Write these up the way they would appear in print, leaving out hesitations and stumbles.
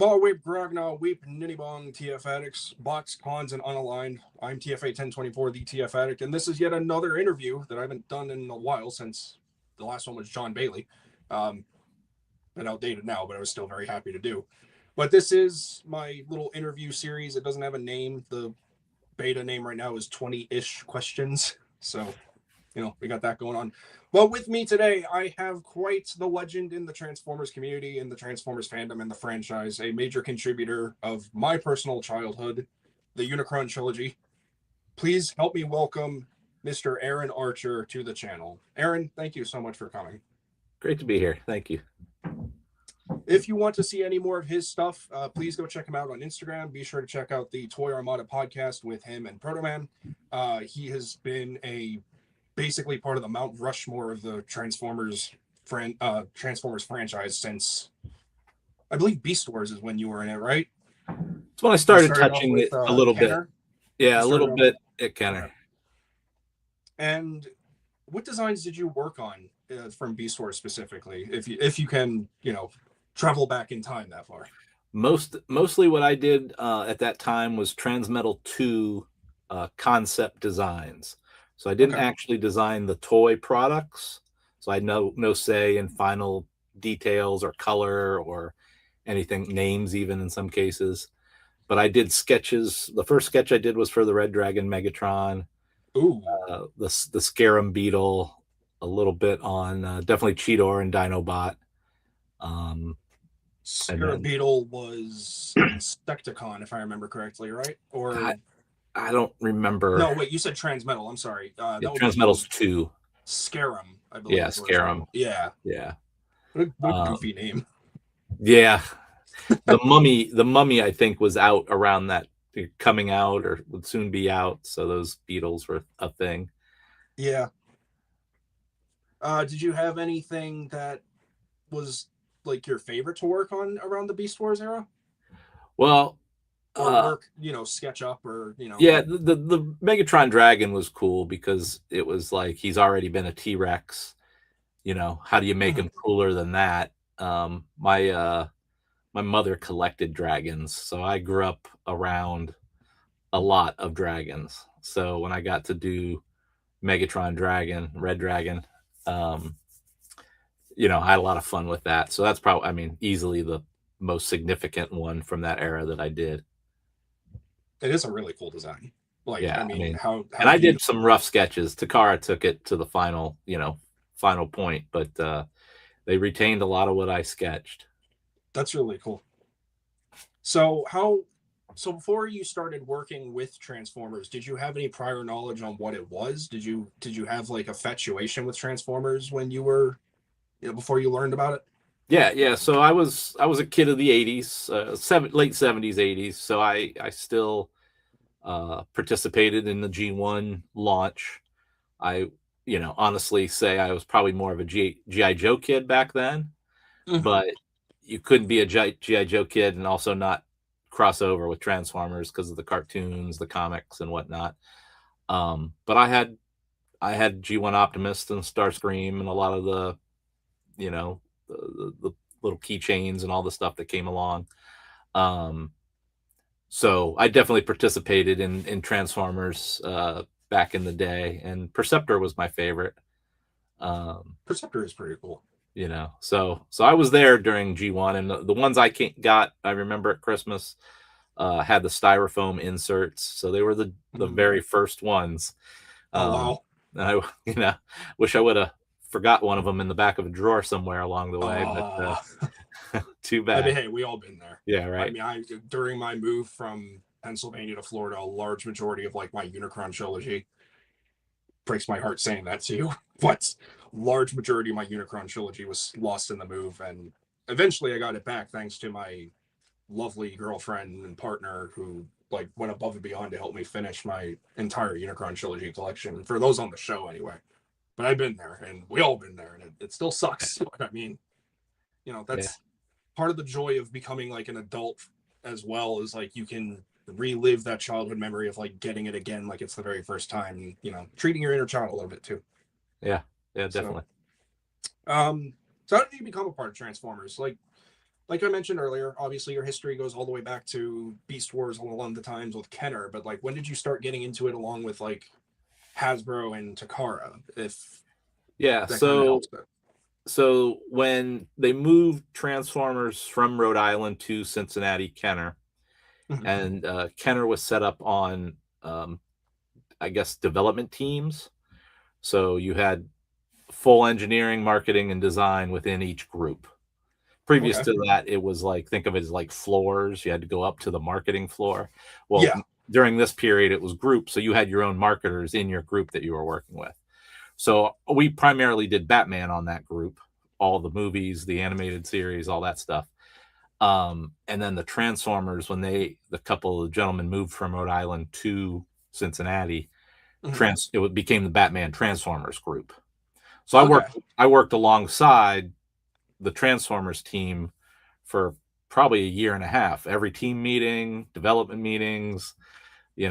Ball Whip, Grognaw, Weep, Ninnybong, TF Addicts, Bots, Cons, and Unaligned. I'm TFA 1024, the TF Addict, and this is yet another interview that I haven't done in a while since the last one was John Bailey. Been outdated now, but I was still very happy to do. But this is my little interview series. It doesn't have a name. The beta name right now is 20-ish questions. So, we got that going on. Well, with me today, I have quite the legend in the Transformers community, in the Transformers fandom, and the franchise, a major contributor of my personal childhood, the Unicron Trilogy. Please help me welcome Mr. Aaron Archer to the channel. Aaron, thank you so much for coming. Great to be here. Thank you. If you want to see any more of his stuff, please go check him out on Instagram. Be sure to check out the Toy Armada podcast with him and Protoman. He has been basically part of the Mount Rushmore of the Transformers franchise since, I believe, Beast Wars is when you were in it, right? It's when I started touching it a little Kenner. bit. Yeah, a little bit at Kenner. Okay. And what designs did you work on from Beast Wars specifically, if you can, travel back in time that far? Mostly what I did at that time was Transmetal 2 concept designs. So I didn't actually design the toy products. So I had no say in final details or color or anything, names even in some cases. But I did sketches. The first sketch I did was for the Red Dragon Megatron. Ooh. The Scarum Beetle, a little bit on definitely Cheetor and Dinobot. Scarum Beetle was Insecticon, if I remember correctly, right? Or I don't remember. No, wait, you said Transmetal. I'm sorry. Transmetal's 2. Scarum, I believe. Yeah, Scarum. Yeah. What a goofy name. Yeah. The mummy, I think, was out around that, coming out or would soon be out. So those beetles were a thing. Yeah. Did you have anything that was like your favorite to work on around the Beast Wars era? Well, or work, sketch up, or Yeah, the Megatron Dragon was cool because it was like he's already been a T-Rex. How do you make him cooler than that? My mother collected dragons, so I grew up around a lot of dragons. So when I got to do Megatron Dragon, Red Dragon, I had a lot of fun with that. So that's probably, easily the most significant one from that era that I did. It is a really cool design. How I did some rough sketches. Takara took it to the final point, but they retained a lot of what I sketched. That's really cool. So before you started working with Transformers, did you have any prior knowledge on what it was? Did you have like a infatuation with Transformers when you were, before you learned about it? Yeah. So I was a kid of the 80s, late 70s, 80s. So I still participated in the G1 launch. I, honestly say I was probably more of a G.I. Joe kid back then, but you couldn't be a G.I. Joe kid and also not cross over with Transformers because of the cartoons, the comics, and whatnot. But I had G1 Optimist and Starscream and a lot of the, the little keychains and all the stuff that came along. So I definitely participated in Transformers back in the day, and Perceptor was my favorite. Perceptor is pretty cool. So I was there during G1, and the ones I got, I remember at Christmas, had the styrofoam inserts. So they were the very first ones. Oh, wow. And I, wish I would have forgot one of them in the back of a drawer somewhere along the way, but too bad. Hey, we all been there. Yeah, right. During my move from Pennsylvania to Florida, a large majority of like my Unicron Trilogy, breaks my heart saying that to you, but large majority of my Unicron Trilogy was lost in the move, and eventually I got it back thanks to my lovely girlfriend and partner who went above and beyond to help me finish my entire Unicron Trilogy collection, for those on the show anyway. But I've been there, and we all been there, and it still sucks. But that's part of the joy of becoming like an adult as well, is like you can relive that childhood memory of like getting it again like it's the very first time, treating your inner child a little bit too. Yeah, definitely. So how did you become a part of Transformers? Like like I mentioned earlier, obviously your history goes all the way back to Beast Wars along the times with Kenner, but like when did you start getting into it along with like Hasbro and Takara? If Yeah, that kind of helps. But so when they moved Transformers from Rhode Island to Cincinnati Kenner, Mhm. and Kenner was set up on, I guess, development teams. So you had full engineering, marketing, and design within each group. Previous Okay. to that, it was like, think of it as like floors. You had to go up to the marketing floor. Well, Yeah. during this period, it was groups. So you had your own marketers in your group that you were working with. So we primarily did Batman on that group, all the movies, the animated series, all that stuff. And then the Transformers, when the couple of gentlemen moved from Rhode Island to Cincinnati, Mhm. it became the Batman Transformers group. So Okay. I worked alongside the Transformers team for probably a year and a half. Every team meeting, development meetings, they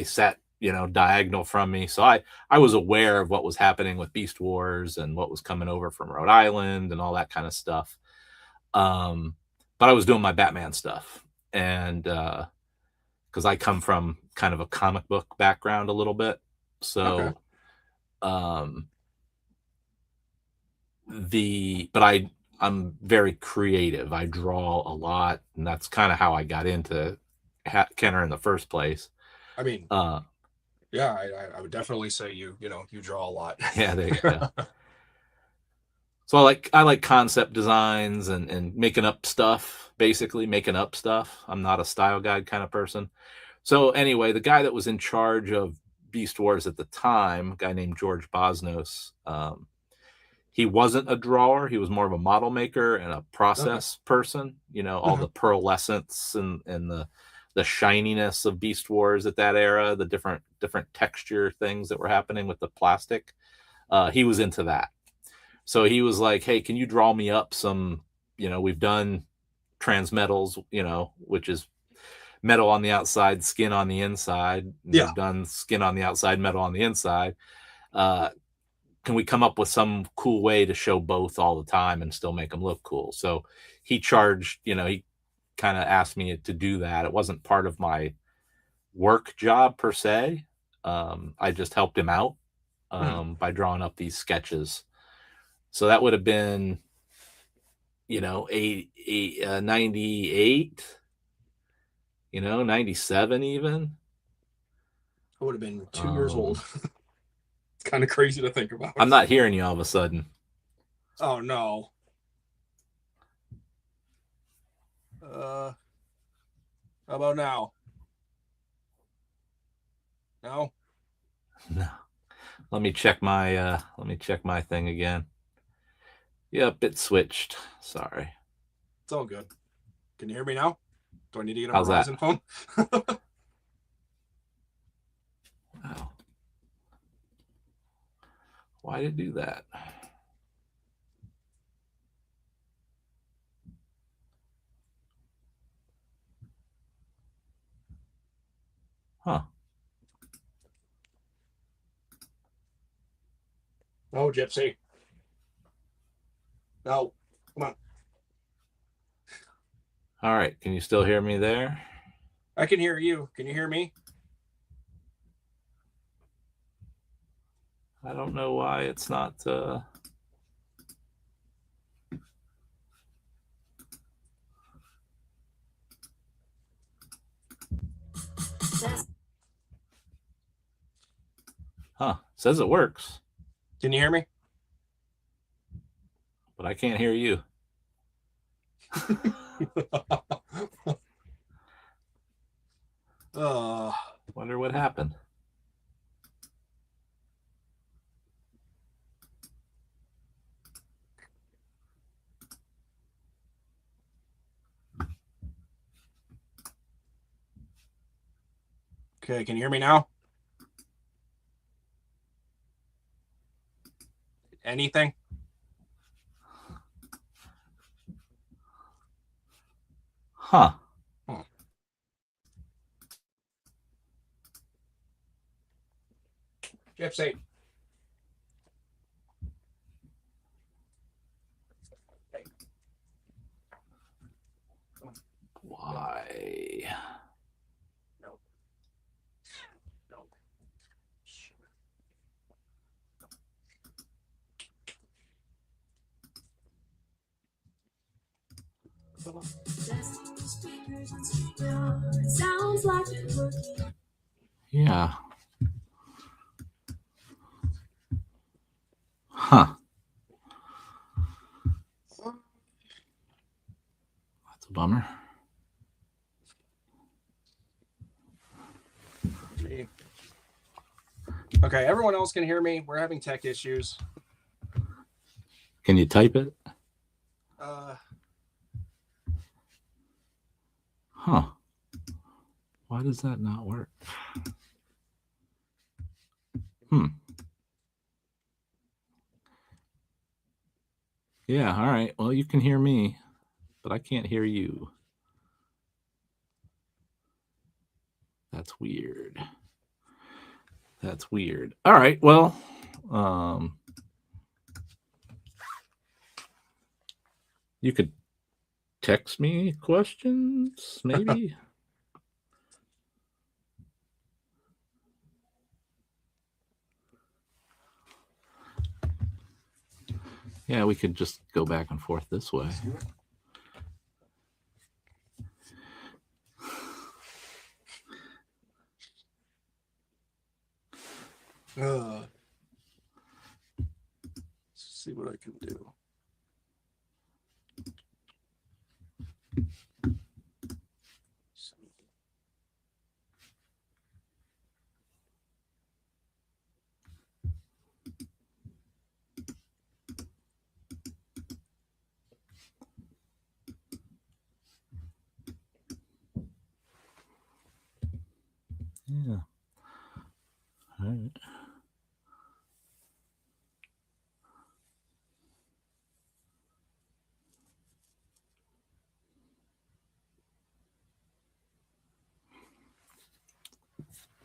sat, diagonal from me. So I was aware of what was happening with Beast Wars and what was coming over from Rhode Island and all that kind of stuff. But I was doing my Batman stuff. And because I come from kind of a comic book background a little bit. Okay. So um but I'm very creative. I draw a lot, and that's kind of how I got into Kenner in the first place. I mean, Uh, yeah, I would definitely say you draw a lot. yeah, there you go. So I like concept designs and making up stuff, basically making up stuff. I'm not a style guide kind of person. So anyway, the guy that was in charge of Beast Wars at the time, a guy named George Bosnos, he wasn't a drawer. He was more of a model maker and a Okay. process person. All Mhm. the pearlescence and the shininess of Beast Wars at that era, the different texture things that were happening with the plastic. He was into that. So he was like, "Hey, can you draw me up some? We've done transmetals, which is metal on the outside, skin on the inside. And Yeah. we've done skin on the outside, metal on the inside. Uh, can we come up with some cool way to show both all the time and still make them look cool?" So he charged, he kind of asked me to do that. It wasn't part of my work job per se. I just helped him out Mhm. by drawing up these sketches. So that would have been, 98, 97 even. I would have been 2 years old. Um, It's kind of crazy to think I'm about. not hearing you all of a sudden. Oh no. How about now? No. No. Let me check my thing again. Yep, it switched. Sorry. It's all good. Can you hear me now? Do I need to get a How's that? Verizon phone? Oh, why did it do that? Huh. No, Gypsy. No. Come on. All right. Can you still hear me there? I can hear you. Can you hear me? I don't know why it's not. Huh. Says it works, Can you hear me? but I can't hear you. uh, Wonder what happened. okay, can you hear me now? Anything? Huh. Hmm. Gypsy. Hey. try. No. No. Sounds like it's working. Yeah. Huh. That's a bummer. Okay, everyone else can hear me. We're having tech issues. Can you type it? Huh. Why does that not work? Yeah, all right. Well, you can hear me, but I can't hear you. That's weird. That's weird. All right. Well, you could text me questions, maybe. Yeah, we could just go back and forth this way. Let's see what I can do. Yeah. All right.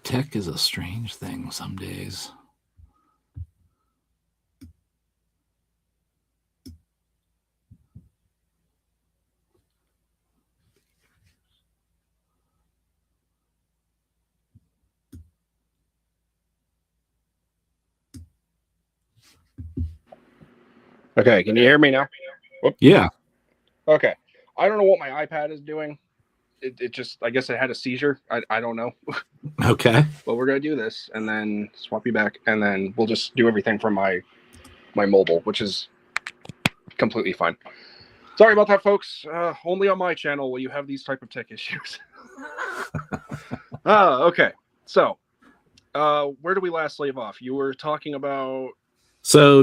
Tech is a strange thing some days. Okay, can you hear me now? Whoop. Yeah. Okay. I don't know what my iPad is doing. It just, I guess it had a seizure. I don't know. Okay. But we're going to do this and then swap you back. And then we'll just do everything from my mobile, which is completely fine. Sorry about that, folks. Only on my channel will you have these type of tech issues. Okay. So, where do we last leave off? You were talking about so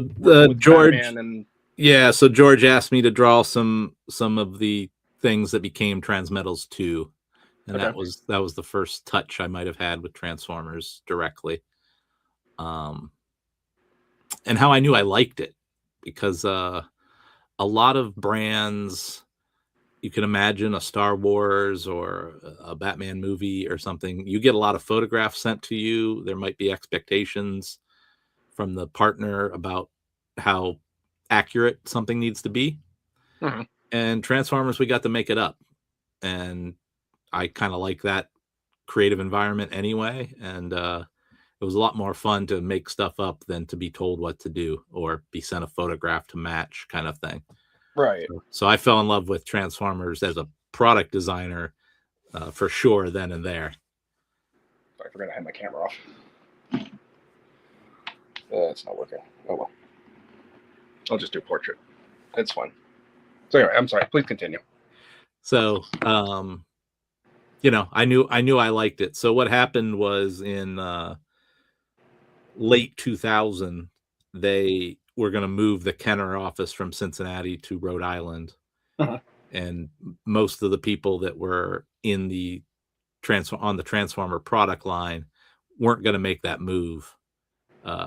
George, and yeah. So George asked me to draw some of the things that became Transmetals 2, and Okay. that was the first touch I might have had with Transformers directly. And how I knew I liked it, because a lot of brands, you can imagine a Star Wars or a Batman movie or something, you get a lot of photographs sent to you. There might be expectations from the partner about how accurate something needs to be. Mhm. And Transformers, we got to make it up. And I kind of like that creative environment anyway. And it was a lot more fun to make stuff up than to be told what to do or be sent a photograph to match, kind of thing. Right. So I fell in love with Transformers as a product designer for sure then and there. I forgot I had my camera off. It's not working. Oh well. I'll just do portrait. It's fine. So anyway, I'm sorry. Please continue. So you know, I knew I liked it. So what happened was in late 2000, they were going to move the Kenner office from Cincinnati to Rhode Island. Uh-huh. And most of the people that were in the on the Transformer product line weren't going to make that move.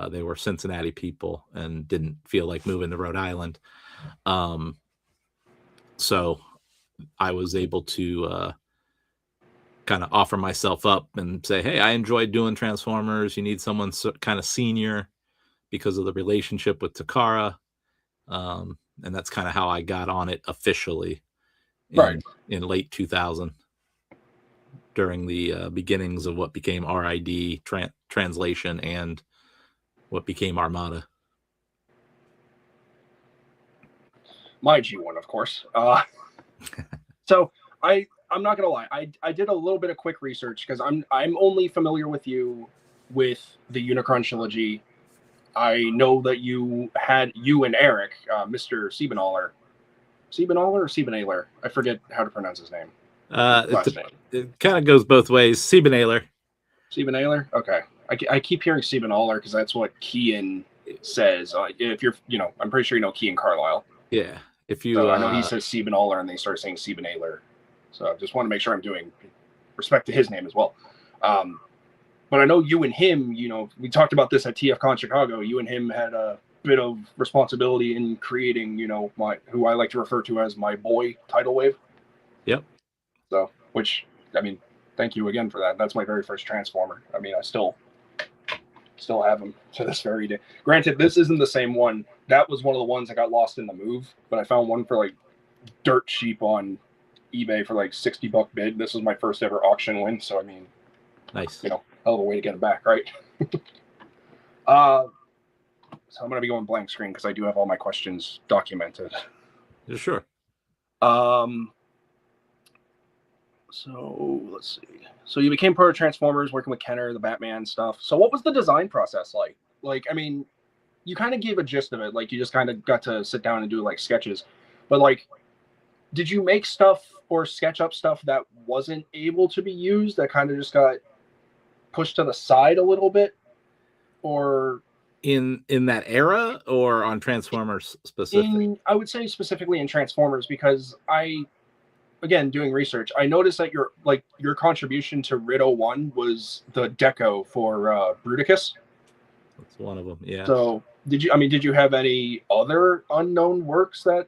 They were Cincinnati people and didn't feel like moving to Rhode Island. So I was able to kind of offer myself up and say, hey, I enjoyed doing Transformers. You need someone kind of senior because of the relationship with Takara. And that's kind of how I got on it officially in late 2000. during the beginnings of what became RID translation and what became Armada. My G1, of course. So I'm not gonna lie. I did a little bit of quick research because I'm only familiar with you with the Unicron Trilogy. I know that you and Eric, Mr. Siebenaler or Siebenaler. I forget how to pronounce his name. Last name. It kind of goes both ways. Siebenaler. Siebenaler? Okay. I keep hearing Siebenaler because that's what Kian says. If you're, I'm pretty sure you know Kian Carlisle. Yeah. If you, so I know he says Siebenaler and they start saying Siebenaler. So I just want to make sure I'm doing respect to his name as well. But I know you and him, we talked about this at TFCon Chicago. You and him had a bit of responsibility in creating, who I like to refer to as my boy Tidal Wave. Yep. So, which, thank you again for that. That's my very first Transformer. I still have him to this very day. Granted, this isn't the same one. That was one of the ones that got lost in the move, but I found one for dirt cheap on eBay for $60 bid. This was my first ever auction win, so nice. Hell of a way to get it back, right? So I'm gonna be going blank screen because I do have all my questions documented. Yeah, sure. So let's see. So you became part of Transformers, working with Kenner, the Batman stuff. So what was the design process like? You kind of gave a gist of it. You just kind of got to sit down and do sketches. But did you make stuff or sketch up stuff that wasn't able to be used, that kind of just got pushed to the side a little bit? Or in that era, or on Transformers specifically? I would say specifically in Transformers, because again, doing research, I noticed that your contribution to Rido 1 was the deco for Bruticus. That's one of them, yeah. So did you have any other unknown works that?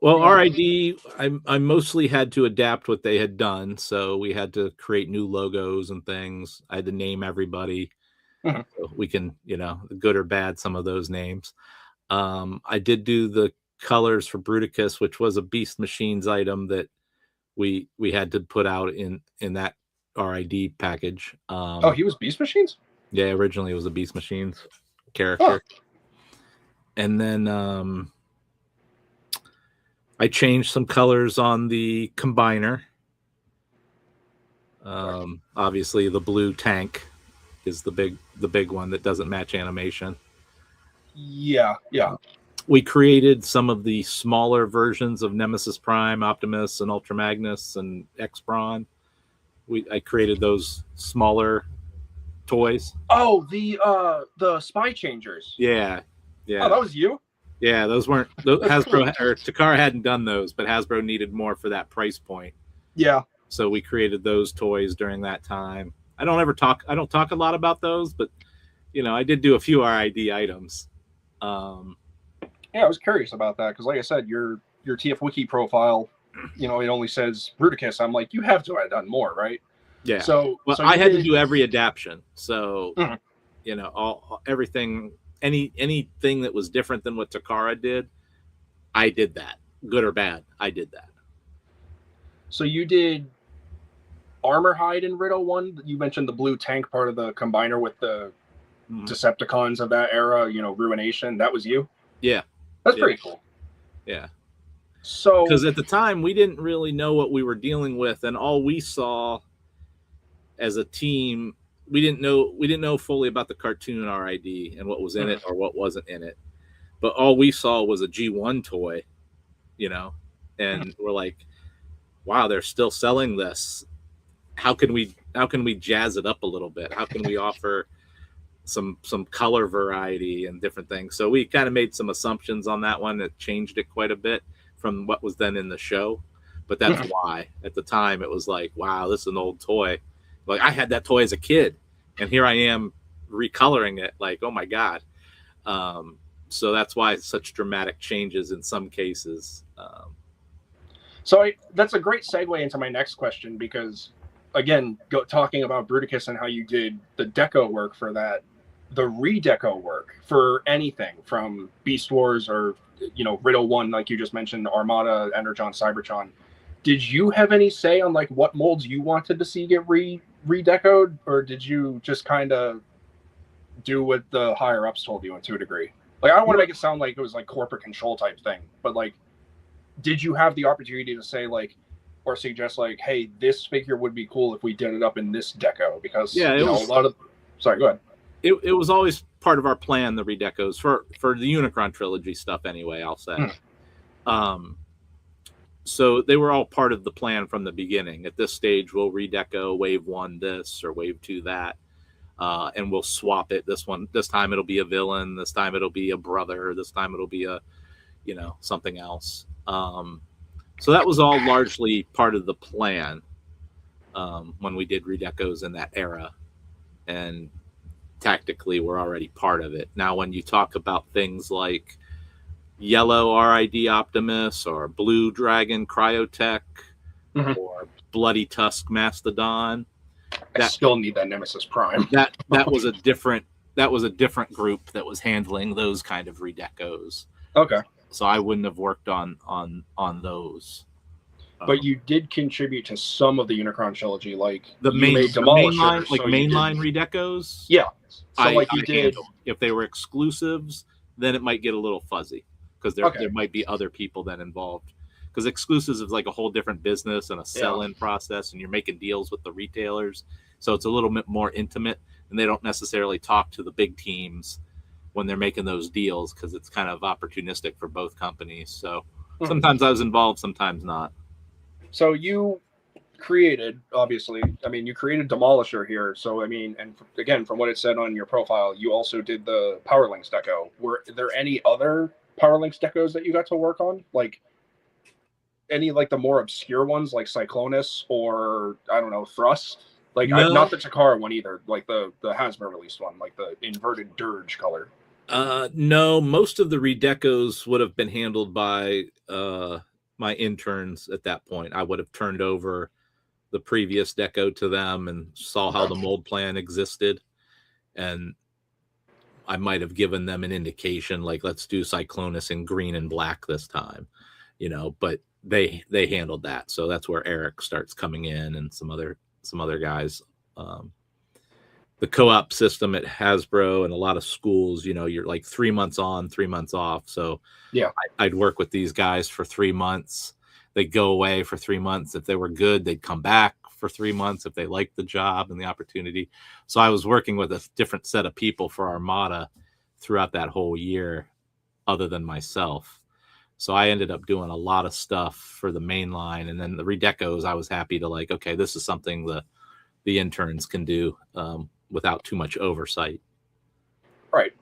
Well, RID, I mostly had to adapt what they had done, so we had to create new logos and things. I had to name everybody. Mm-hmm. So we can, good or bad, some of those names. I did do the colors for Bruticus, which was a Beast Machines item that we had to put out in that RID package. He was Beast Machines? Yeah, originally it was a Beast Machines character. Oh. And then I changed some colors on the combiner. Obviously the blue tank is the big one that doesn't match animation. Yeah. We created some of the smaller versions of Nemesis Prime, Optimus, and Ultra Magnus, and X-Brawn. I created those smaller toys. Oh, the Spy Changers. Yeah. Oh, that was you? Yeah, those weren't Hasbro or Takara hadn't done those, but Hasbro needed more for that price point. Yeah. So we created those toys during that time. I don't talk a lot about those, but I did do a few RID items. Yeah, I was curious about that because, like I said, your TF Wiki profile, it only says Bruticus. I'm like, you have to have done more, right? Yeah. So I had to do every adaptation. So, everything, anything that was different than what Takara did, I did that. Good or bad, I did that. So you did Armor Hide in Rido 1. You mentioned the blue tank part of the combiner with the Decepticons of that era, Ruination. That was you? Yeah. That's pretty cool. Yeah. So, because at the time we didn't really know what we were dealing with, and all we saw as a team, we didn't know fully about the cartoon RID and what was in it or what wasn't in it. But all we saw was a G1 toy, and we're like, wow, they're still selling this. How can we jazz it up a little bit? How can we offer some color variety and different things? So we kind of made some assumptions on that one that changed it quite a bit from what was then in the show. But that's why at the time it was like, wow, this is an old toy. Like, I had that toy as a kid, and here I am recoloring it. Like, oh my God. So that's why such dramatic changes in some cases. So that's a great segue into my next question, because again, talking about Bruticus and how you did the deco work for that, the redeco work for anything from Beast Wars or Rido 1, like you just mentioned, Armada, Energon, Cybertron. did you have any say on like what molds you wanted to see get redecoed, or did you just kind of do what the higher ups told you to a degree? Like, I don't want to make it sound like it was like corporate control type thing, but like, did you have the opportunity to say like, or suggest like, hey, this figure would be cool if we did it up in this deco? Because Yeah, you know, a lot of. Sorry, go ahead. It was always part of our plan, the redecos for the Unicron Trilogy stuff. Anyway, I'll say. So they were all part of the plan from the beginning. At this stage, we'll redeco wave 1 this or wave 2 that, and we'll swap it. This time it'll be a villain. This time it'll be a brother. This time it'll be a, something else. So that was all largely part of the plan when we did redecos in that era, and tactically we're already part of it. Now, when you talk about things like yellow RID Optimus or blue Dragon Cryotech or Bloody Tusk Mastodon, I still need that Nemesis Prime. That was a different group that was handling those kind of redecos. Okay. So I wouldn't have worked on those. But you did contribute to some of the Unicron trilogy, like the mainline redecos. Yeah. So I did. If they were exclusives, then it might get a little fuzzy because there might be other people then involved. Because exclusives is like a whole different business and a sell-in process, and you're making deals with the retailers, so it's a little bit more intimate, and they don't necessarily talk to the big teams when they're making those deals because it's kind of opportunistic for both companies. So sometimes I was involved, sometimes not. So you created, obviously, you created Demolisher here. So, and again, from what it said on your profile, you also did the Power Links deco. Were there any other Power Links decos that you got to work on? Like any, like the more obscure ones, like Cyclonus or, I don't know, Thrust? Like, no. Not the Takara one either, like the Hasbro released one, like the inverted dirge color. No, most of the redecos would have been handled by my interns at that point. I would have turned over the previous deco to them and saw how the mold plan existed, and I might have given them an indication like, let's do Cyclonus in green and black this time, but they handled that. So that's where Eric starts coming in and some other guys. The co-op system at Hasbro and a lot of schools, you're like 3 months on, 3 months off. So yeah, I'd work with these guys for 3 months. They'd go away for 3 months. If they were good, they'd come back for 3 months if they liked the job and the opportunity. So I was working with a different set of people for Armada throughout that whole year, other than myself. So I ended up doing a lot of stuff for the main line, and then the redecos, I was happy to like, okay, this is something the interns can do without too much oversight. Right.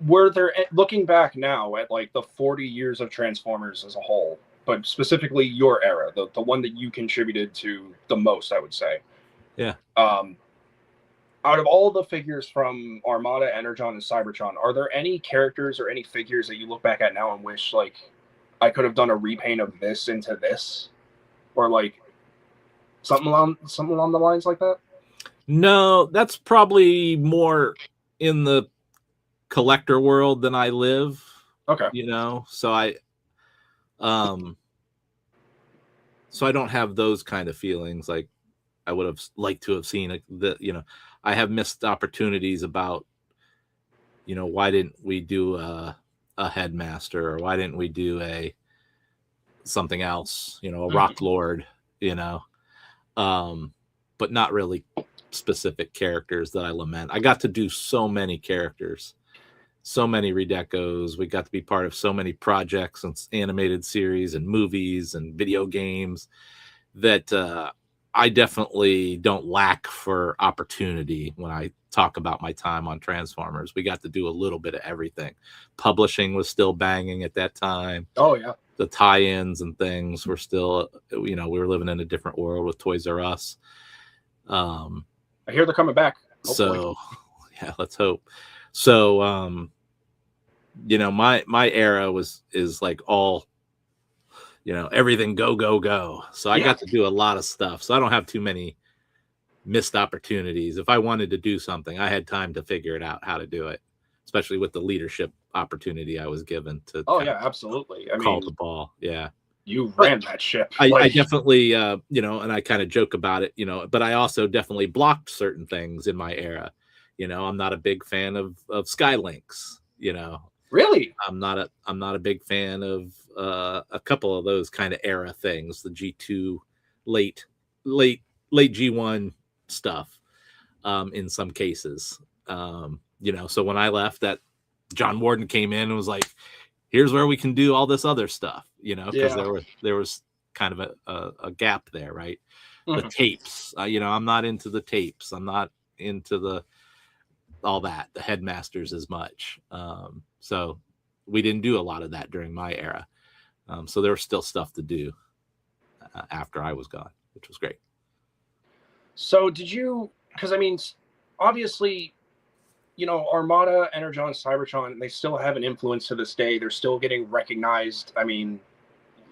Were there, looking back now at like the 40 years of Transformers as a whole, but specifically your era, the one that you contributed to the most, I would say. Yeah. Out of all the figures from Armada, Energon, and Cybertron, are there any characters or any figures that you look back at now and wish like I could have done a repaint of this into this, or like something along the lines like that? No, that's probably more in the collector world than I live. Okay. So I don't have those kind of feelings. Like I would have liked to have seen I have missed opportunities about, why didn't we do a headmaster, or why didn't we do something else, a rock lord, but not really specific characters that I lament. I got to do so many characters, so many redecos. We got to be part of so many projects and animated series and movies and video games that I definitely don't lack for opportunity when I talk about my time on Transformers. We got to do a little bit of everything. Publishing was still banging at that time. Oh yeah. The tie-ins and things were still, we were living in a different world with Toys R Us. I hear they're coming back. Hopefully. So yeah, let's hope. So, my era is like all, everything go. So I got to do a lot of stuff. So I don't have too many missed opportunities. If I wanted to do something, I had time to figure it out how to do it, especially with the leadership opportunity I was given to. Oh yeah, absolutely. Call the ball. Yeah. you ran that ship. I definitely, you know, and I kind of joke about it, you know, but I also definitely blocked certain things in my era. You know, I'm not a big fan of Skylinks, you know. Really? I'm not a big fan of a couple of those kind of era things, the G2 late late G1 stuff, in some cases. You know, so when I left, that John Warden came in and was like, here's where we can do all this other stuff, you know, because there was kind of a gap there, right? The tapes, you know, I'm not into the tapes. I'm not into the the headmasters as much. So we didn't do a lot of that during my era. So there was still stuff to do after I was gone, which was great. So did you? Because I mean, obviously, you know, Armada, Energon, Cybertron, they still have an influence to this day. They're still getting recognized. I mean,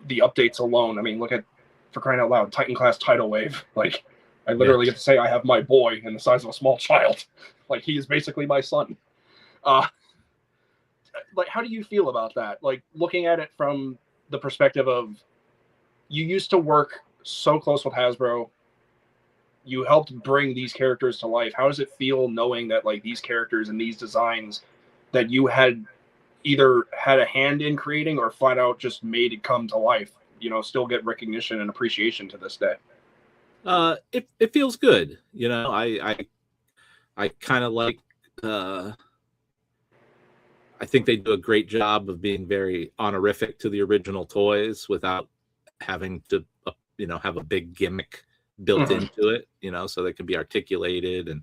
the updates alone. I mean, look at, for crying out loud, Titan class tidal wave. Like, I literally get to say I have my boy in the size of a small child. Like, he is basically my son. Like, how do you feel about that? Like, looking at it from the perspective of, you used to work so close with Hasbro. You helped bring these characters to life. How does it feel knowing that, like, these characters and these designs that you had either had a hand in creating or flat out just made it come to life, you know, still get recognition and appreciation to this day? It feels good. You know, I kind of like, I think they do a great job of being very honorific to the original toys without having to, you know, have a big gimmick built into it, you know, so they can be articulated. And,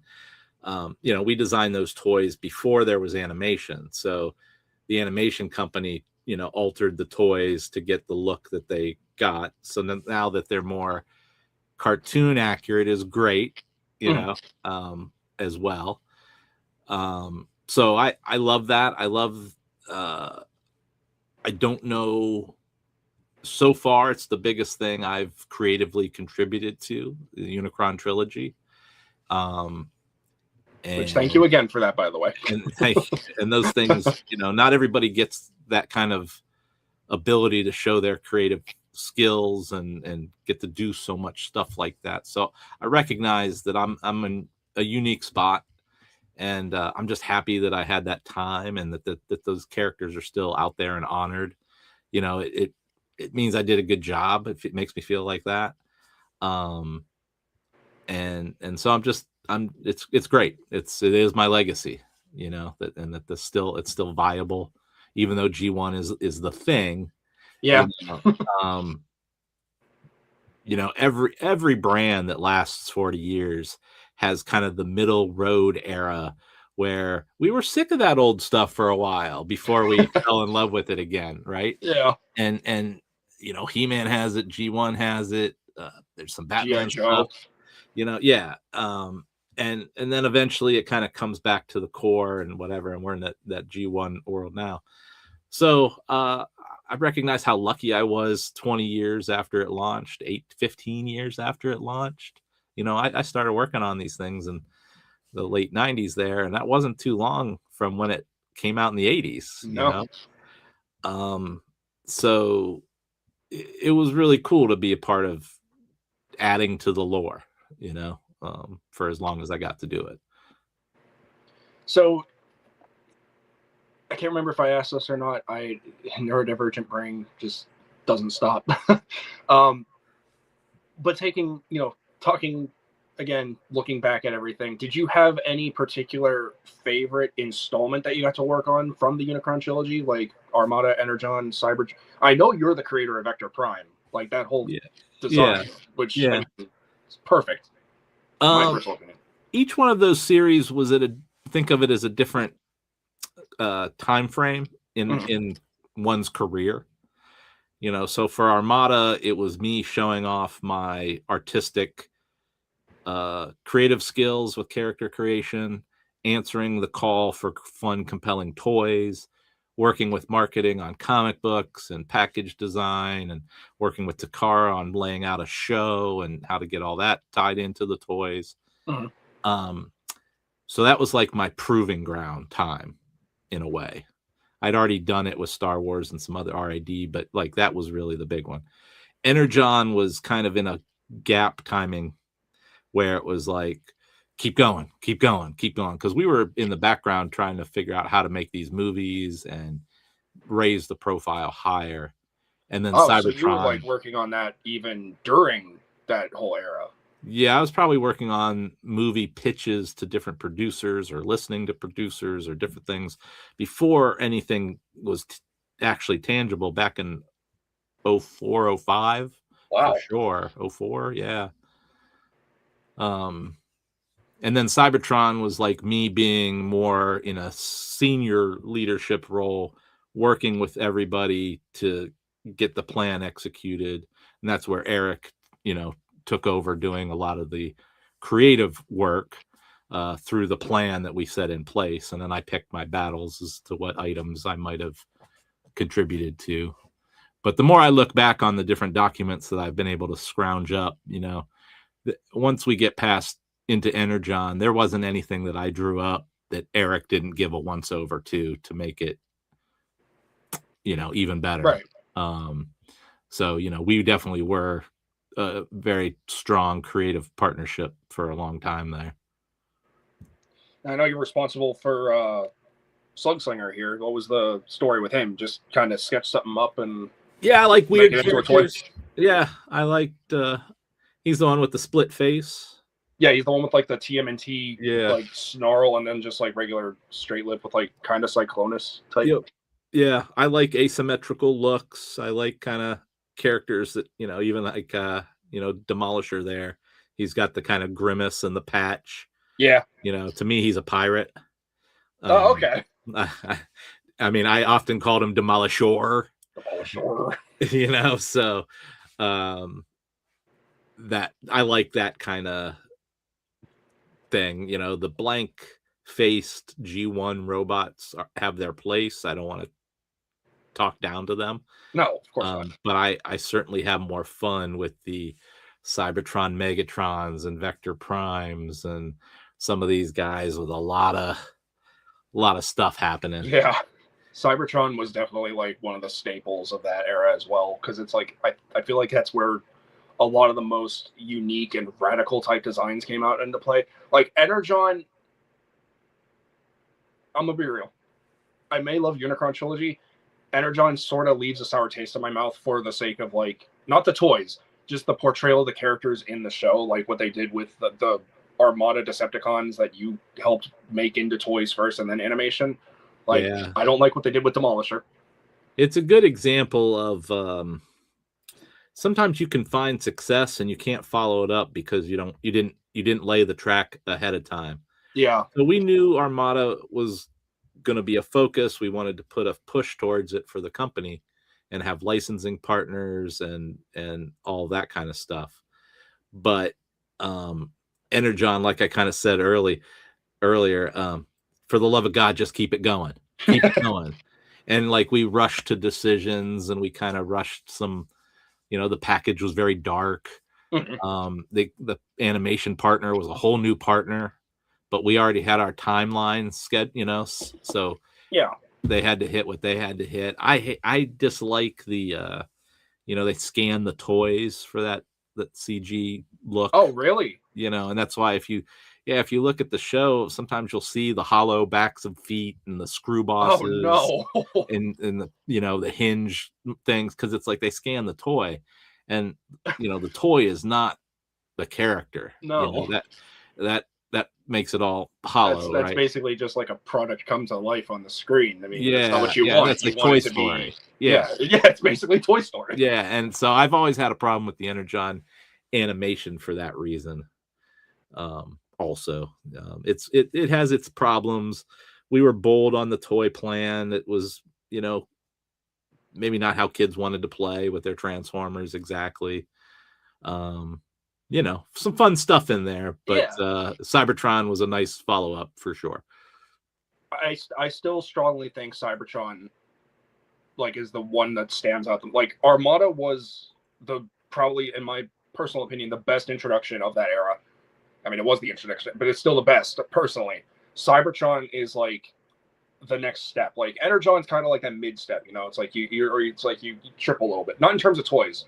you know, we designed those toys before there was animation. So the animation company, you know, altered the toys to get the look that they got. So now that they're more cartoon accurate is great, you know, as well. So I love that. I love, I don't know, so far it's the biggest thing I've creatively contributed to, the Unicron Trilogy. Which, thank you again for that, by the way. And those things, you know, not everybody gets that kind of ability to show their creative skills and get to do so much stuff like that. So I recognize that I'm in a unique spot, and I'm just happy that I had that time, and that those characters are still out there and honored. You know, it means I did a good job if it makes me feel like that. And so it's great. It is my legacy, you know, that it's still viable, even though G1 is the thing. Yeah. You know, every brand that lasts 40 years has kind of the middle road era where we were sick of that old stuff for a while before we fell in love with it again, right? Yeah. And you know, He-Man has it, G1 has it. There's some Batman stuff, you know, yeah. And then eventually it kind of comes back to the core and whatever, and we're in that G1 world now. So I recognize how lucky I was 20 years after it launched, 15 years after it launched. You know, I started working on these things in the late 90s there, and that wasn't too long from when it came out in the 80s, you know? So it was really cool to be a part of adding to the lore, you know, for as long as I got to do it. So I can't remember if I asked this or not. Neurodivergent brain just doesn't stop. But taking, you know, talking again, looking back at everything, did you have any particular favorite installment that you got to work on from the Unicron Trilogy, like Armada, Energon, Cyber? I know you're the creator of Vector Prime, like that whole design, which I mean, it's perfect. My personal opinion. Each one of those series was think of it as a different time frame in one's career. You know, so for Armada, it was me showing off my artistic creative skills with character creation, answering the call for fun, compelling toys, working with marketing on comic books and package design, and working with Takara on laying out a show and how to get all that tied into the toys. So that was like my proving ground time in a way. I'd already done it with Star Wars and some other RID, but like that was really the big one. Energon was kind of in a gap timing where it was like, keep going, keep going, keep going. Because we were in the background trying to figure out how to make these movies and raise the profile higher. And then Oh, so you were Cybertron. like working on that even during that whole era. Yeah, I was probably working on movie pitches to different producers or listening to producers or different things before anything was actually tangible back in 04, 05. Wow. For sure. 04, yeah. And then Cybertron was like me being more in a senior leadership role, working with everybody to get the plan executed. And that's where Eric, took over doing a lot of the creative work through the plan that we set in place. And then I picked my battles as to what items I might have contributed to. But the more I look back on the different documents that I've been able to scrounge up, once we get past into Energon, there wasn't anything that I drew up that Eric didn't give a once over to make it, even better. Right. So, we definitely were a very strong creative partnership for a long time there. I know you're responsible for Slugslinger here. What was the story with him? Just kind of sketch something up and I like weird make it into a toy? Yeah, I liked he's the one with the split face. Yeah, he's the one with like the TMNT Yeah. like snarl and then just like regular straight lip with like kind of Cyclonus type. Yep. Yeah, I like asymmetrical looks. I like kind of characters that, even like Demolisher there. He's got the kind of grimace and the patch. Yeah. To me, he's a pirate. Oh, okay. I mean, I often called him Demolisher. Demolisher. So that I like that kind of thing. The blank-faced G1 robots have their place. I don't want to talk down to them. No, of course not. But I certainly have more fun with the Cybertron Megatrons and Vector Primes and some of these guys with a lot of stuff happening. Yeah. Cybertron was definitely like one of the staples of that era as well, because it's like I feel like that's where a lot of the most unique and radical type designs came out into play. Like Energon, I'm gonna be real. I may love Unicron Trilogy. Energon sort of leaves a sour taste in my mouth for the sake of like not the toys, just the portrayal of the characters in the show, like what they did with the Armada Decepticons that you helped make into toys first and then animation. Like, yeah. I don't like what they did with Demolisher. It's a good example of sometimes you can find success and you can't follow it up because you didn't lay the track ahead of time. Yeah. So we knew Armada was going to be a focus. We wanted to put a push towards it for the company and have licensing partners and all that kind of stuff. But Energon, like I kind of said earlier, for the love of God, just keep it going. Keep it going. And like we rushed to decisions and we kind of rushed some, the package was very dark. Mm-hmm. The animation partner was a whole new partner, but we already had our timeline scheduled, so yeah, they had to hit what they had to hit. I dislike the, they scan the toys for that CG look. Oh, really? And that's why if you look at the show, sometimes you'll see the hollow backs of feet and the screw bosses. Oh, no. and the, the hinge things, because it's like they scan the toy and, the toy is not the character. No. That makes it all hollow. That's right? Basically just like a product come to life on the screen. I mean, yeah, that's not what you want. That's you like Toy Story. Yeah, it's basically Toy Story. Yeah, and so I've always had a problem with the Energon animation for that reason. Also, it has its problems. We were bold on the toy plan. It was, maybe not how kids wanted to play with their Transformers exactly. Some fun stuff in there, but Cybertron was a nice follow-up for sure. I still strongly think Cybertron like is the one that stands out. Like Armada was probably, in my personal opinion, the best introduction of that era. I mean, it was the introduction, but it's still the best personally. Cybertron is like the next step. Like Energon's kind of like a mid step, you know. It's like you trip a little bit, not in terms of toys,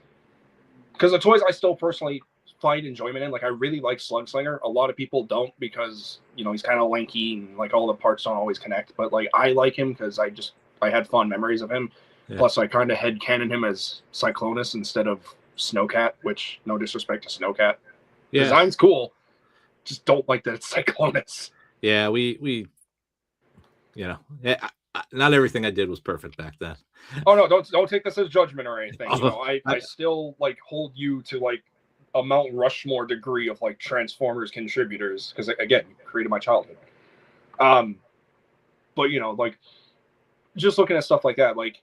because the toys I still personally find enjoyment in. Like I really like Slugslinger. A lot of people don't because you know he's kind of lanky and like all the parts don't always connect. But like I like him because I had fond memories of him. Yeah. Plus I kind of headcanon him as Cyclonus instead of Snowcat, which no disrespect to Snowcat. Yeah. Design's cool. Just don't like that it's Cyclonus. Yeah, we not everything I did was perfect back then. Oh no, don't take this as judgment or anything. You know, I still like hold you to like a Mount Rushmore degree of like Transformers contributors because again, you created my childhood. But you know, like just looking at stuff like that, like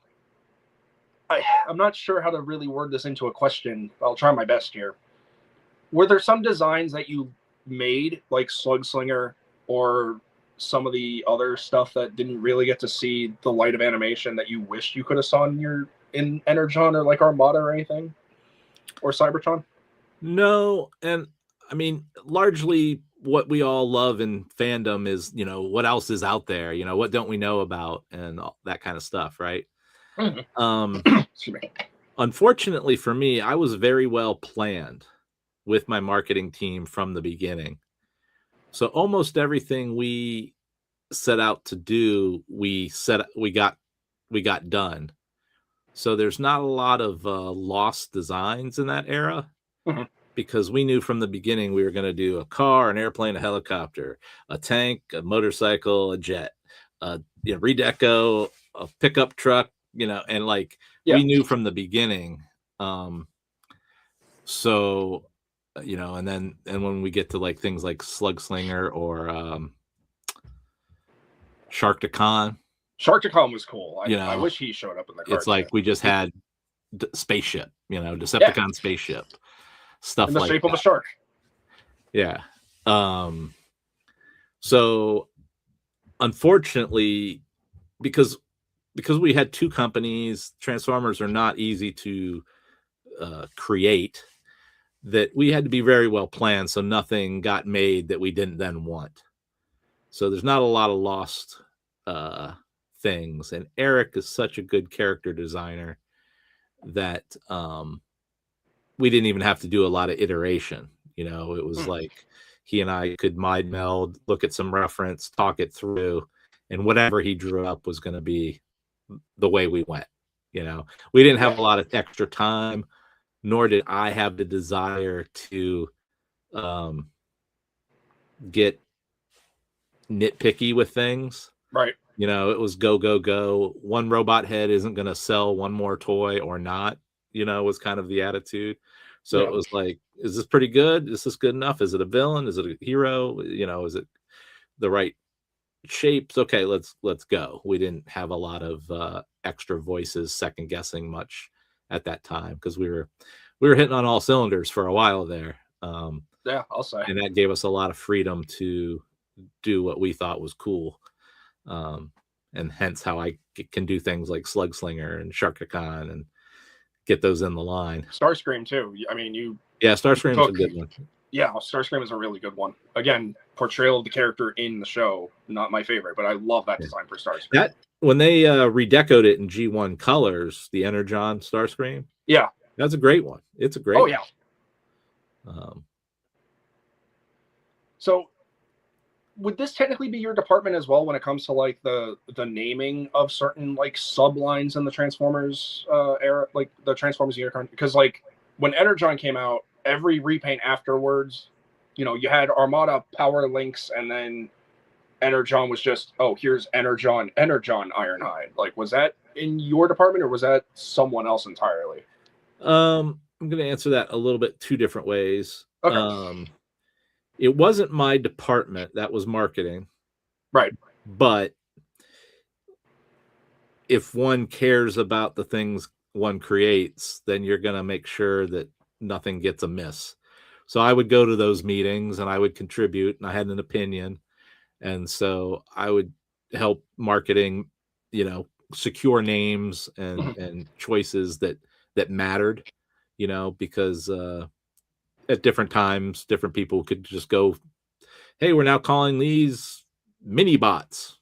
I'm not sure how to really word this into a question. I'll try my best here. Were there some designs that you made like Slugslinger or some of the other stuff that didn't really get to see the light of animation that you wished you could have saw in Energon or like Armada or anything, or Cybertron? No, and I mean largely what we all love in fandom is, you know, what else is out there, you know, what don't we know about and all that kind of stuff, right? Mm-hmm. Unfortunately for me, I was very well planned with my marketing team from the beginning. So almost everything we set out to do, we got done. So there's not a lot of lost designs in that era, mm-hmm. because we knew from the beginning we were going to do a car, an airplane, a helicopter, a tank, a motorcycle, a jet, redeco, a pickup truck, you know, and like we knew from the beginning. So you know, and when we get to like things like Slugslinger or Sharktacon was cool. I wish he showed up in the cartoon. It's like we just had spaceship, you know, Decepticon spaceship stuff in the like shape that. Of a shark. Yeah. So unfortunately, because we had two companies, Transformers are not easy to create, that we had to be very well planned so nothing got made that we didn't then want. So there's not a lot of lost things. And Eric is such a good character designer that we didn't even have to do a lot of iteration. You know, it was like he and I could mind meld, look at some reference, talk it through, and whatever he drew up was going to be the way we went. You know, we didn't have a lot of extra time, nor did I have the desire to get nitpicky with things. Right. You know, it was go, go, go. One robot head isn't going to sell one more toy or not, you know, was kind of the attitude. So it was like, is this pretty good? Is this good enough? Is it a villain? Is it a hero? You know, is it the right shapes? Okay, let's go. We didn't have a lot of extra voices second guessing much at that time because we were hitting on all cylinders for a while there. Yeah, I'll say. And that gave us a lot of freedom to do what we thought was cool. And hence how I can do things like Slugslinger and Sharktacon and get those in the line. Starscream too. I mean, Starscream's a good one. Yeah, Starscream is a really good one. Again, portrayal of the character in the show, not my favorite, but I love that design for Starscream. That when they redecoed it in G1 colors, the Energon Starscream. Yeah, that's a great one. It's a great. Oh yeah. So, would this technically be your department as well when it comes to like the naming of certain like sublines in the Transformers era, like the Transformers Unicron? Because like when Energon came out, every repaint afterwards, you know, you had Armada, Power Links, and then Energon was just, oh, here's Energon Ironhide. Like, was that in your department or was that someone else entirely? I'm going to answer that a little bit two different ways. Okay. It wasn't my department. That was marketing. Right. But if one cares about the things one creates, then you're going to make sure that nothing gets amiss. So I would go to those meetings and I would contribute and I had an opinion. And so I would help marketing, you know, secure names and choices that mattered, you know, because at different times, different people could just go, hey, we're now calling these mini bots.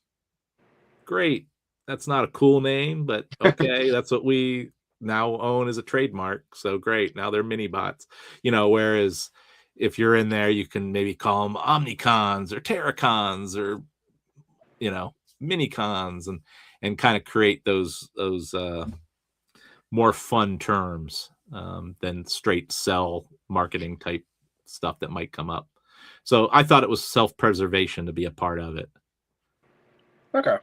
great. That's not a cool name, but okay, that's what we now own as a trademark. So great. Now they're mini bots, whereas if you're in there, you can maybe call them Omnicons or Terracons or, Minicons and kind of create those more fun terms than straight sell marketing type stuff that might come up. So I thought it was self-preservation to be a part of it. Okay.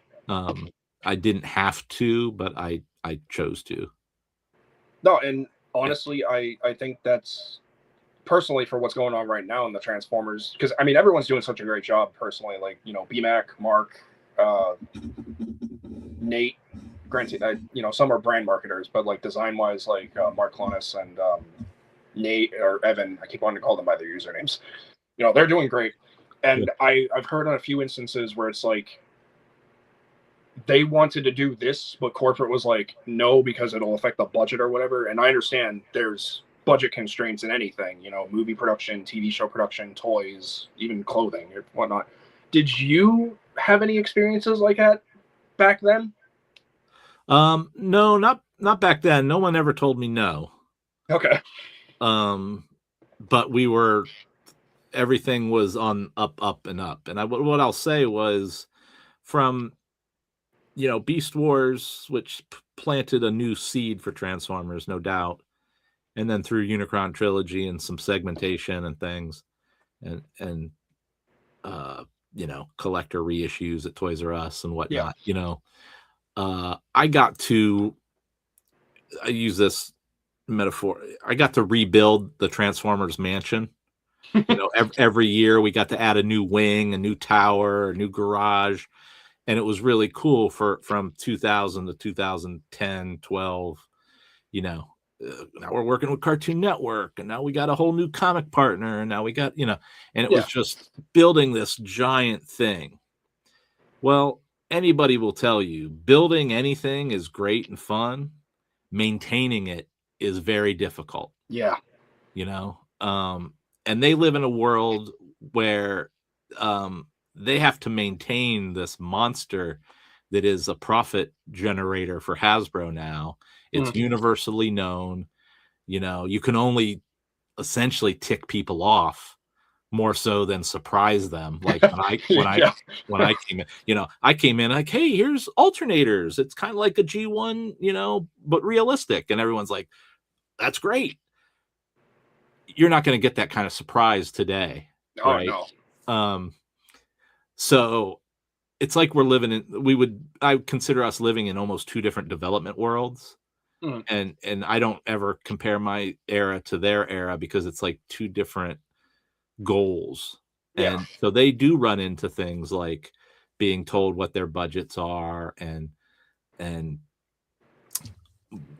I didn't have to, but I chose to. No, and honestly, I think that's personally for what's going on right now in the Transformers, because I mean everyone's doing such a great job personally, like BMAC, Mark, Nate. Granted, some are brand marketers, but like design wise, like Mark Clonis and Nate or Evan, I keep wanting to call them by their usernames. They're doing great, and yeah. I've heard on a few instances where it's like they wanted to do this, but corporate was like, no, because it'll affect the budget or whatever. And I understand there's budget constraints in anything, movie production, TV show production, toys, even clothing or whatnot. Did you have any experiences like that back then? No, not back then. No one ever told me no. Okay. But everything was on up and up. And what I'll say was from, Beast Wars, which planted a new seed for Transformers, no doubt. And then through Unicron Trilogy and some segmentation and things and collector reissues at Toys R Us and whatnot, I use this metaphor. I got to rebuild the Transformers mansion. Every year we got to add a new wing, a new tower, a new garage. And it was really cool from 2000 to 2010, 12, now we're working with Cartoon Network and now we got a whole new comic partner. And now we got, and it was just building this giant thing. Well, anybody will tell you building anything is great and fun. Maintaining it is very difficult. Yeah. And they live in a world where, they have to maintain this monster that is a profit generator for Hasbro now. It's universally known. You can only essentially tick people off more so than surprise them. Like when I came in, I came in like, hey, here's alternators. It's kind of like a G1, but realistic. And everyone's like, that's great. You're not going to get that kind of surprise today. Oh, right? No. So it's like I would consider us living in almost two different development worlds. And I don't ever compare my era to their era because it's like two different goals. Yeah. And so they do run into things like being told what their budgets are and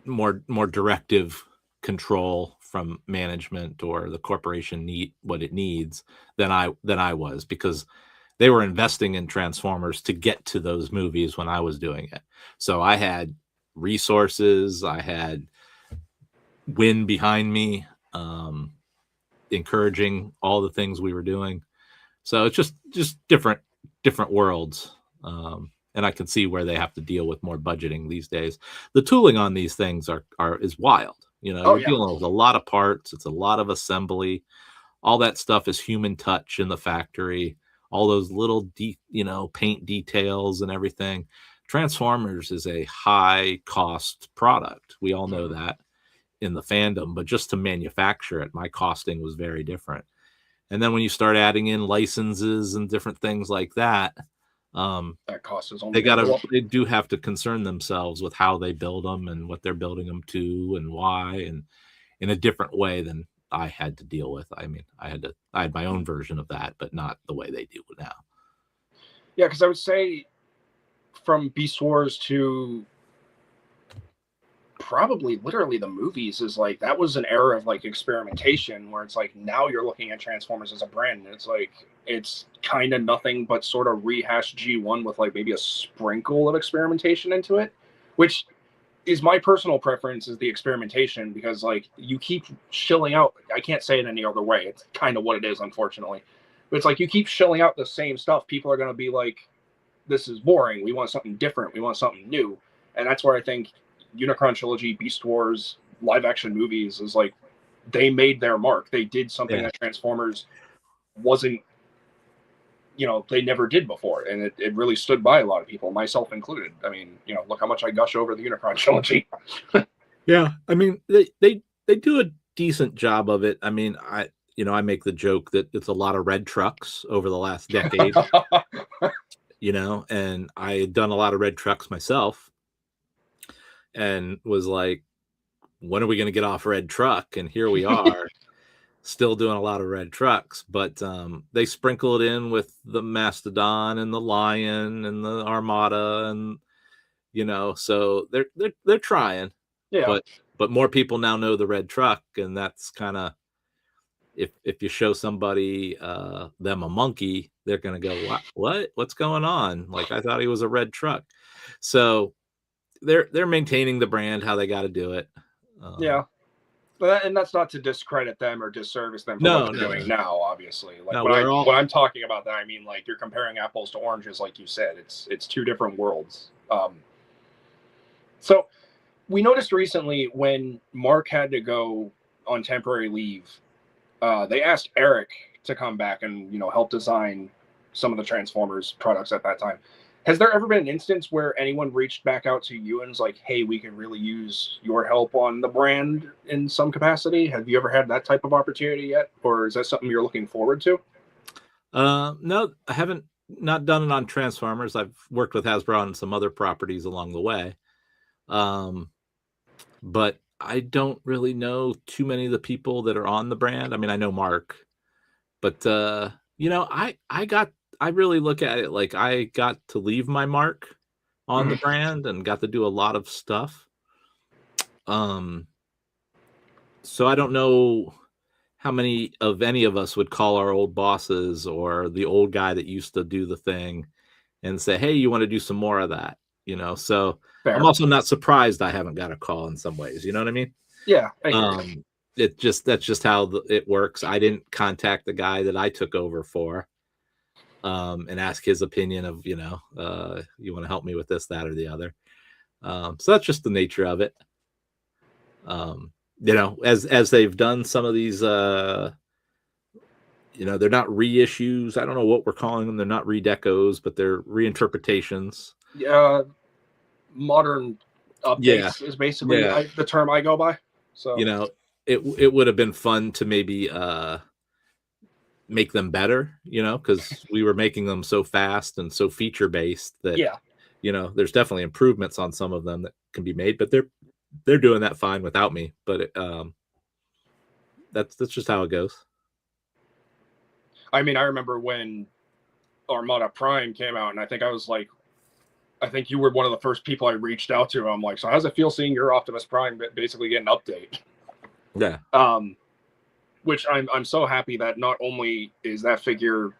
more directive control from management or the corporation need what it needs than I was, because they were investing in Transformers to get to those movies when I was doing it. So I had resources, I had wind behind me, encouraging all the things we were doing. So it's just different worlds. And I can see where they have to deal with more budgeting these days. The tooling on these things is wild. You're dealing with a lot of parts. It's a lot of assembly. All that stuff is human touch in the factory. All those little paint details and everything. Transformers is a high cost product. We all know that in the fandom, but just to manufacture it, my costing was very different. And then when you start adding in licenses and different things like that, that cost is only they do have to concern themselves with how they build them and what they're building them to and why, and in a different way than I had to deal with. I mean, I had my own version of that, but not the way they do it now. Yeah, because I would say from Beast Wars to probably literally the movies is like that was an era of like experimentation where it's like now you're looking at Transformers as a brand and it's like it's kind of nothing but sort of rehashed G1 with like maybe a sprinkle of experimentation into it, which is my personal preference, is the experimentation, because like you keep shilling out, I can't say it any other way, it's kind of what it is, unfortunately, but it's like you keep shilling out the same stuff, people are going to be like, this is boring. We want something different. We want something new. And that's where I think Unicron Trilogy, Beast Wars, live action movies is like, they made their mark. They did something that Transformers wasn't, they never did before. And it really stood by a lot of people, myself included. I mean, look how much I gush over the Unicron Trilogy. Yeah. I mean, they do a decent job of it. I mean, I make the joke that it's a lot of red trucks over the last decade, and I had done a lot of red trucks myself and was like, when are we going to get off red truck? And here we are still doing a lot of red trucks, but they sprinkle it in with the Mastodon and the Lion and the Armada, and so they're trying. Yeah. But more people now know the red truck, and that's kind of, if you show somebody them a monkey, they're gonna go, what's going on? Like, I thought he was a red truck. So they're maintaining the brand how they got to do it. Yeah. And that's not to discredit them or disservice them for what they're doing now, obviously. Like, when I'm talking about that, I mean, like, you're comparing apples to oranges, like you said. It's two different worlds. So we noticed recently when Mark had to go on temporary leave, they asked Eric to come back and help design some of the Transformers products at that time. Has there ever been an instance where anyone reached back out to you and was like, hey, we could really use your help on the brand in some capacity? Have you ever had that type of opportunity yet? Or is that something you're looking forward to? No, I haven't not done it on Transformers. I've worked with Hasbro on some other properties along the way. But I don't really know too many of the people that are on the brand. I mean, I know Mark, but I really look at it like I got to leave my mark on the brand and got to do a lot of stuff. So I don't know how many of any of us would call our old bosses or the old guy that used to do the thing and say, hey, you want to do some more of that? So fair. I'm also not surprised I haven't got a call in some ways. You know what I mean? Yeah. That's just how it works. I didn't contact the guy that I took over for and ask his opinion of, you want to help me with this, that, or the other. So that's just the nature of it. As they've done some of these, they're not reissues. I don't know what we're calling them. They're not redecos, but they're reinterpretations. Yeah. Modern updates is basically the term I go by. So, it would have been fun to maybe make them better, because we were making them so fast and so feature based that, there's definitely improvements on some of them that can be made, but they're doing that fine without me. But that's just how it goes. I mean, I remember when Armada Prime came out, and I think you were one of the first people I reached out to. I'm like, so how's it feel seeing your Optimus Prime basically get an update? Yeah. Which I'm so happy that not only is that figure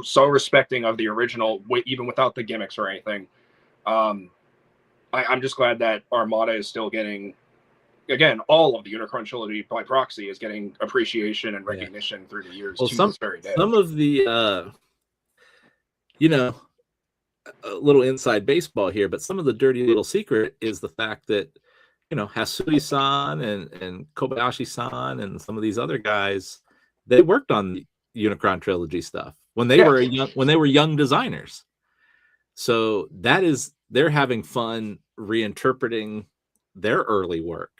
so respecting of the original, even without the gimmicks or anything. I'm just glad that Armada is still getting, again, all of the Unicron Trilogy by proxy is getting appreciation and recognition through the years. Well, to this very day. Some of the, a little inside baseball here, but some of the dirty little secret is the fact that, Hasui-san and Kobayashi-san and some of these other guys, they worked on the Unicron Trilogy stuff when they were young designers. So they're having fun reinterpreting their early work.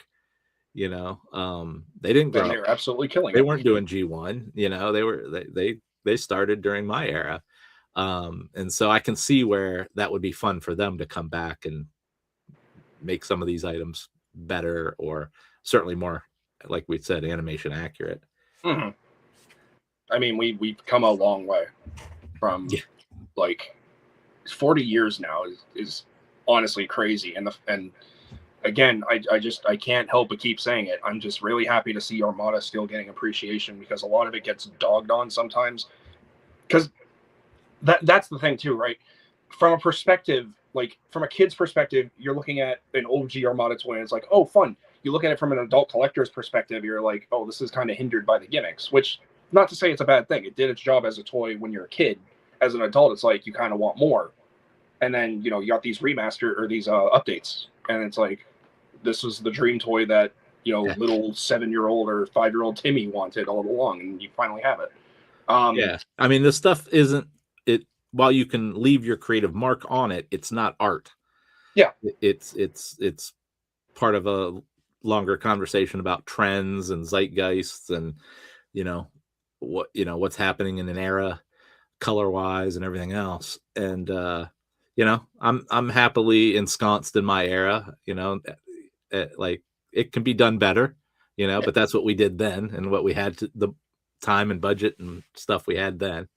They didn't grow. They were absolutely killing. They weren't doing G1. They started during my era. And so I can see where that would be fun for them to come back and make some of these items better, or certainly more, like we said, animation accurate. Mm-hmm. I mean, we've come a long way from like 40 years now is honestly crazy. And again, I can't help but keep saying it. I'm just really happy to see Armada still getting appreciation, because a lot of it gets dogged on sometimes. Because that's the thing too, right? From a perspective, like from a kid's perspective, you're looking at an OG Armada toy and it's like, oh, fun. You look at it from an adult collector's perspective, you're like, oh, this is kind of hindered by the gimmicks, which, not to say it's a bad thing. It did its job as a toy when you're a kid. As an adult, it's like you kind of want more. And then, you know, you got these remaster or these updates, and it's like, this was the dream toy that, you know, little 7-year-old or 5-year-old Timmy wanted all along, and you finally have it. Yeah, I mean, this stuff isn't it. While you can leave your creative mark on it, it's not art. Yeah, it's part of a longer conversation about trends and zeitgeists and what's happening in an era, color wise and everything else. And I'm happily ensconced in my era. Like it can be done better, but that's what we did then and what we had the time and budget and stuff we had then.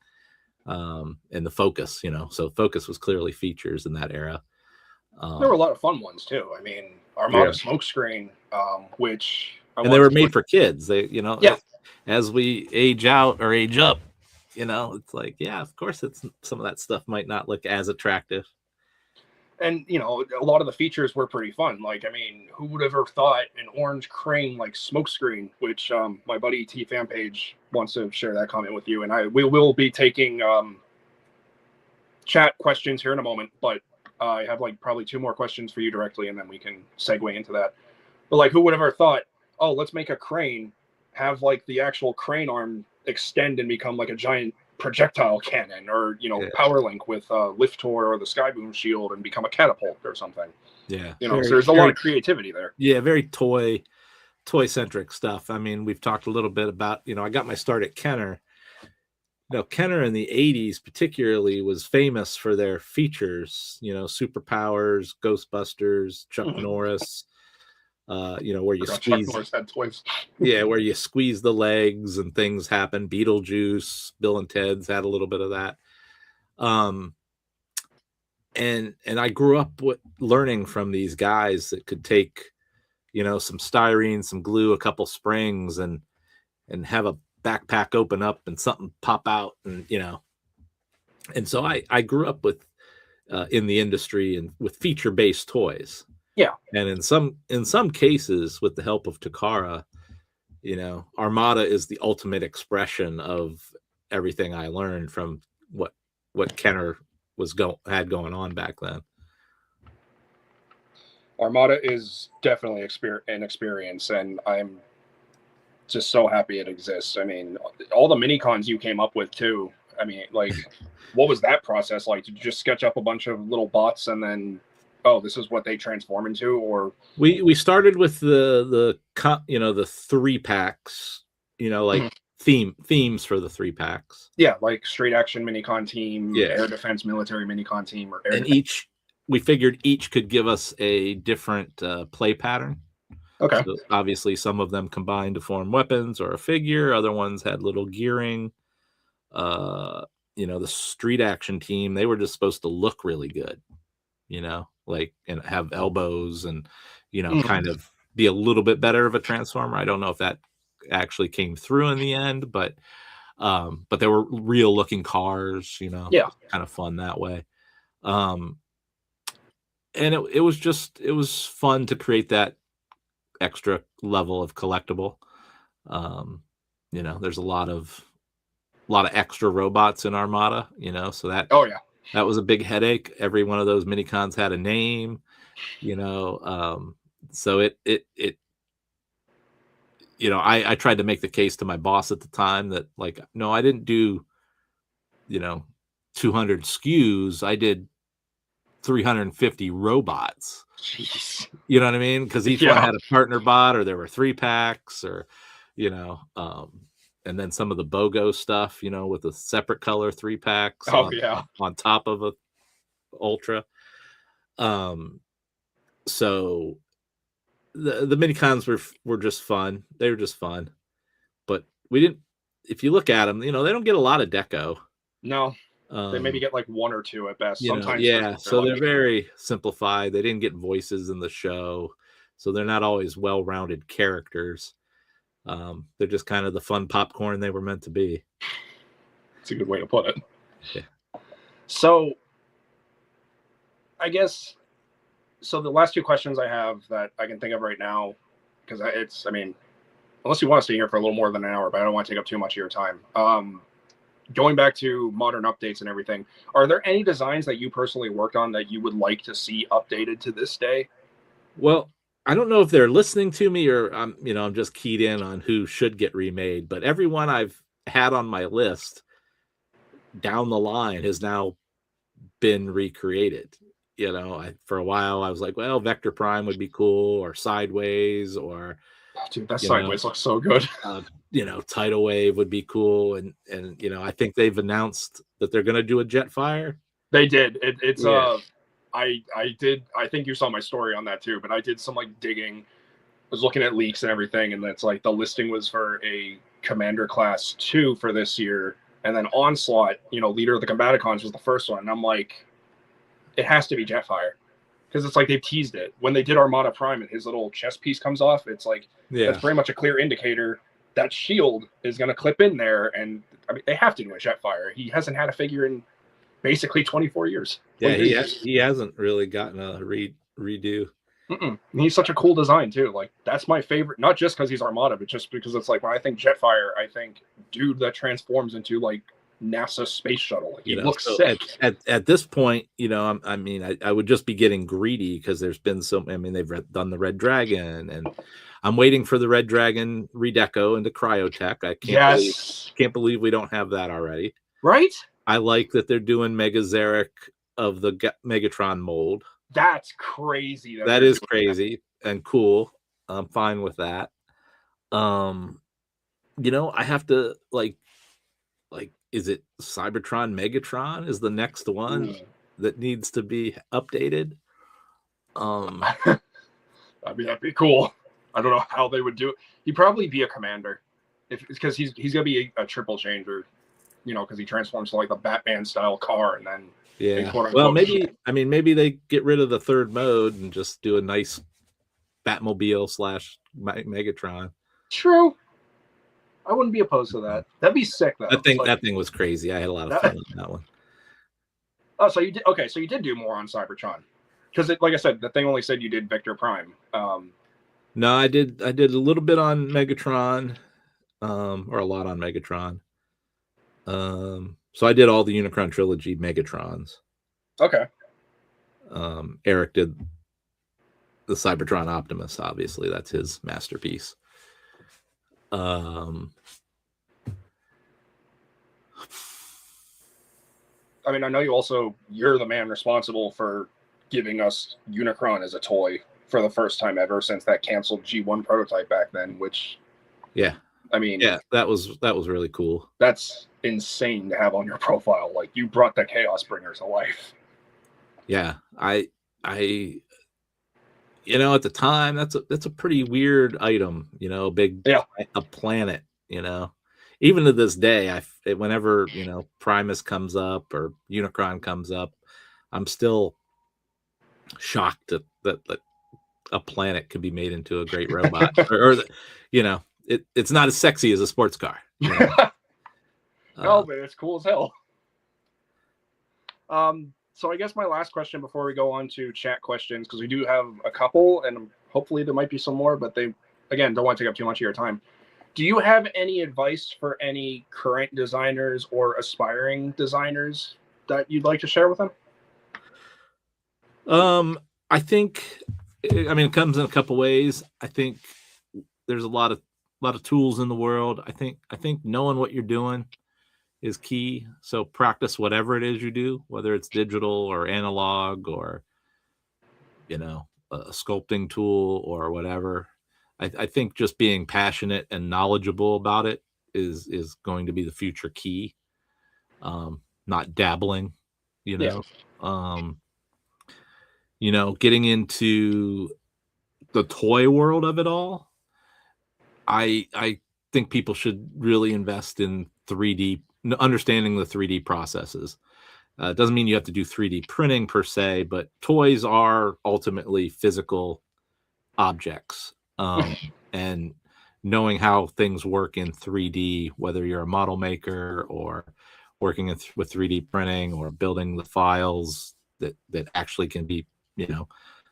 And the focus, so focus was clearly features in that era. There were a lot of fun ones too. I mean, Armada Smokescreen, which they were made for kids. They, as we age out or age up, it's like, yeah, of course, some of that stuff might not look as attractive. And a lot of the features were pretty fun. Like, I mean, who would have ever thought an orange crane like Smokescreen, which my buddy T Fan Page wants to share that comment with you, and we will be taking chat questions here in a moment, but I have like probably 2 more questions for you directly, and then we can segue into that. But like, who would have ever thought, oh, let's make a crane, have like the actual crane arm extend and become like a giant projectile cannon, or power link with Liftor or the Skyboom shield and become a catapult or something. Yeah, so there's a lot of creativity there. Yeah, very toy centric stuff. I mean, we've talked a little bit about, I got my start at Kenner. Kenner in the 80s particularly was famous for their features, Superpowers, Ghostbusters, Chuck Norris, where you squeeze. Yeah, where you squeeze the legs and things happen. Beetlejuice, Bill and Ted's had a little bit of that. And I grew up learning from these guys that could take, some styrene, some glue, a couple springs, and have a backpack open up and something pop out, and and so I grew up with in the industry and with feature-based toys. Yeah. And in some cases, with the help of Takara, Armada is the ultimate expression of everything I learned from what Kenner had going on back then. Armada is definitely an experience, and I'm just so happy it exists. I mean, all the mini cons you came up with too. I mean, like, what was that process like? Did you just sketch up a bunch of little bots and then, oh, this is what they transform into? Or we started with the 3 packs, like themes for the 3 packs. Yeah, like straight action minicon team, air defense military minicon team, or air defense. We figured each could give us a different play pattern. Okay. So obviously, some of them combined to form weapons or a figure. Other ones had little gearing. The street action team, they were just supposed to look really good, like, and have elbows and, kind of be a little bit better of a transformer. I don't know if that actually came through in the end, but they were real looking cars, kind of fun that way. And it was fun to create that extra level of collectible. There's a lot of extra robots in Armada, so that that was a big headache. Every one of those minicons had a name, so I tried to make the case to my boss at the time that, like, no, I didn't do 200 SKUs, I did 350 robots. Jeez. You know what I mean? Because each one had a partner bot, or there were 3 packs, or and then some of the BOGO stuff, with a separate color 3 packs on top of a Ultra. So the minicons were just fun. They were just fun, but we didn't. If you look at them, they don't get a lot of deco. No. They maybe get like 1 or 2 at best. Sometimes, so they're very simplified. They didn't get voices in the show, so they're not always well-rounded characters. They're just kind of the fun popcorn they were meant to be. That's a good way to put it. Yeah. So, I guess, the last 2 questions I have that I can think of right now, because unless you want to stay here for a little more than an hour, but I don't want to take up too much of your time. going back to modern updates and everything, are there any designs that you personally worked on that you would like to see updated to this day? Well, I don't know if they're listening to me or I'm just keyed in on who should get remade, but everyone I've had on my list down the line has now been recreated. For a while I was like, well, Vector Prime would be cool, or Sideways, or Dude, that Sideways looks so good. Tidal Wave would be cool, and I think they've announced that they're going to do a Jetfire. They did. It's I think you saw my story on that too, but I did some like digging, was looking at leaks and everything, and it's like the listing was for a Commander Class 2 for this year, and then Onslaught, Leader of the Combaticons was the first one, and I'm like, it has to be Jetfire, because it's like they've teased it. When they did Armada Prime and his little chest piece comes off, it's like, that's very much a clear indicator that shield is going to clip in there, and I mean, they have to do a Jetfire. He hasn't had a figure in basically 24 years. Yeah, he hasn't really gotten a redo. He's such a cool design too. Like, that's my favorite, not just because he's Armada, but just because it's like, when I think Jetfire, I think dude that transforms into like NASA space shuttle. Like, he looks sick. At this point, I would just be getting greedy, because there's been they've done the Red Dragon, and I'm waiting for the Red Dragon redeco into Cryotech. I can't believe we don't have that already. Right? I like that they're doing Mega Zarek of the Megatron mold. That's crazy. That is crazy and cool. I'm fine with that. I have to like, is it Cybertron Megatron is the next one that needs to be updated? I mean, that'd be cool. I don't know how they would do it. He'd probably be a commander, because he's gonna be a triple changer, because he transforms to like the Batman style car, and then well, maybe they get rid of the third mode and just do a nice Batmobile / Megatron. True. I wouldn't be opposed to that. That'd be sick, though. That thing was crazy. I had a lot of fun on that one. Oh, so you did? Okay, so you did do more on Cybertron, because like I said, the thing only said you did Vector Prime. No, I did a little bit on Megatron, or a lot on Megatron. So I did all the Unicron Trilogy Megatrons. Okay. Eric did the Cybertron Optimus. Obviously, that's his masterpiece. I mean, I know you're the man responsible for giving us Unicron as a toy for the first time ever since that canceled G1 prototype back then, which, I mean, that was really cool. That's insane to have on your profile. Like, you brought the Chaos Bringer to life. Yeah, I at the time, that's a pretty weird item, a planet, even to this day, whenever, Primus comes up or Unicron comes up, I'm still shocked that a planet could be made into a great robot, it's not as sexy as a sports car. No, but it's cool as hell. So I guess my last question before we go on to chat questions, because we do have a couple, and hopefully there might be some more, but they, again, don't want to take up too much of your time. Do you have any advice for any current designers or aspiring designers that you'd like to share with them? I think, it comes in a couple ways. I think there's a lot of tools in the world. I think knowing what you're doing is key. So practice whatever it is you do, whether it's digital or analog or, a sculpting tool or whatever. I think just being passionate and knowledgeable about it is going to be the future key. Not dabbling, getting into the toy world of it all. I think people should really invest in 3D, understanding the 3D processes. It doesn't mean you have to do 3D printing per se, but toys are ultimately physical objects. And knowing how things work in 3D, whether you're a model maker or working with 3D printing or building the files that actually can be,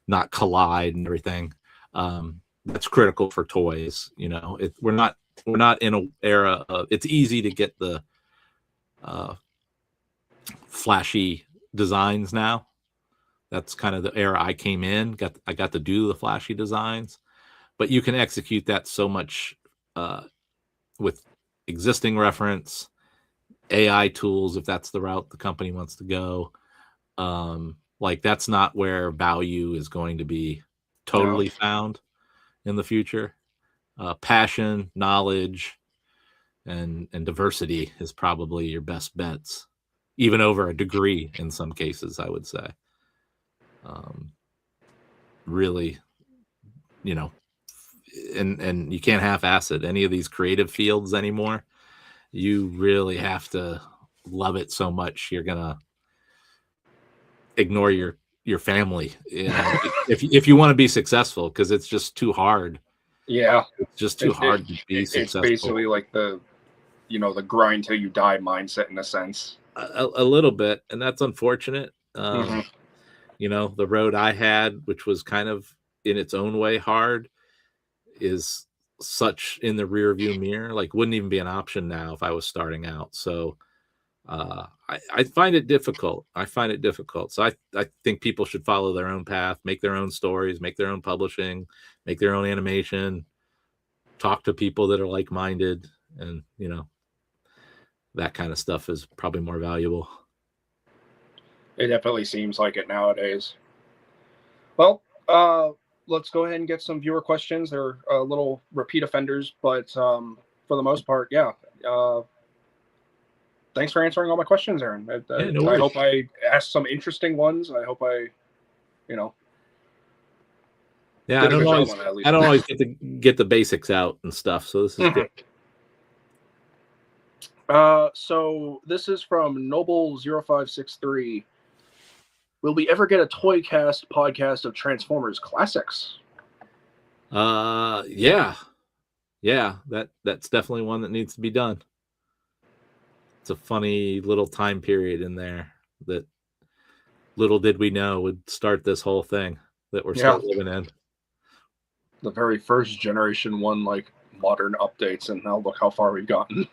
not collide and everything. That's critical for toys. We're not in an era of, it's easy to get the flashy designs now. That's kind of the era I came in. I got to do the flashy designs, but you can execute that so much with existing reference, AI tools, if that's the route the company wants to go. Like that's not where value is going to be totally found in the future. Passion, knowledge, and diversity is probably your best bets, even over a degree in some cases, I would say. Really, you know, and you can't half-ass it. Any of these creative fields anymore, you really have to love it so much you're gonna ignore your family, you know, if you want to be successful, because it's just too hard. Yeah, it's just too hard to be successful. It's basically like the grind till you die mindset in a sense. A little bit, and that's unfortunate. Mm-hmm. You know, the road I had, which was kind of in its own way hard, is such in the rear view mirror, like wouldn't even be an option now if I was starting out. So I find it difficult. So I think people should follow their own path, make their own stories, make their own publishing, make their own animation, talk to people that are like-minded, and, you know, that kind of stuff is probably more valuable. It definitely seems like it nowadays. Well, let's go ahead and get some viewer questions. They're a little repeat offenders, but for the most part, yeah. Thanks for answering all my questions, Aaron. I hope I asked some interesting ones. I hope I, yeah, I don't always get the basics out and stuff. So this is good. So this is from Noble0563. Will we ever get a Toy Cast podcast of Transformers classics? Yeah, that's definitely one that needs to be done. It's a funny little time period in there that little did we know would start this whole thing that we're still living in. The very first generation one, like modern updates, and now look how far we've gotten.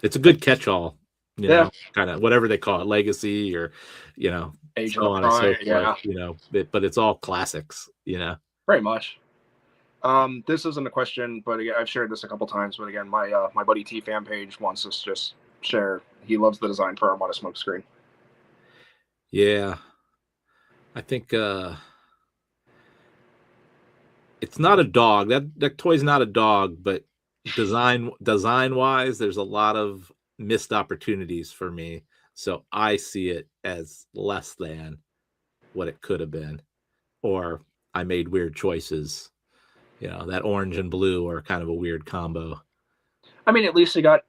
It's a good catch-all, you know, kind of whatever they call it, legacy or, you know, Age so of on Prime, and so forth, you know, but it's all classics, you know. Very much. This isn't a question, but again, I've shared this a couple times. But again, my buddy T fan page wants us to just share. He loves the design for Armada Smokescreen. Yeah, I think it's not a dog. That toy's not a dog, but design wise, there's a lot of missed opportunities for me. So I see it as less than what it could have been, or I made weird choices. You know, that orange and blue are kind of a weird combo. I mean, at least it got,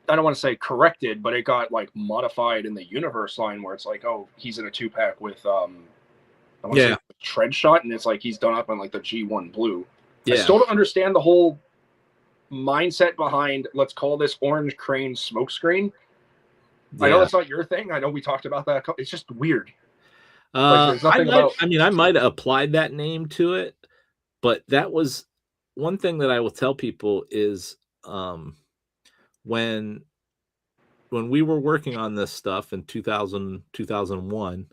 I don't want to say corrected, but it got like modified in the universe line where it's like, oh, he's in a 2-pack with Tread Shot, and it's like he's done up on like the G1 blue. Yeah. I still don't understand the whole mindset behind, let's call this Orange Crane Smokescreen. Yeah. I know that's not your thing. I know we talked about that. It's just weird. I might have applied that name to it, but that was one thing that I will tell people is when we were working on this stuff in 2000, 2001,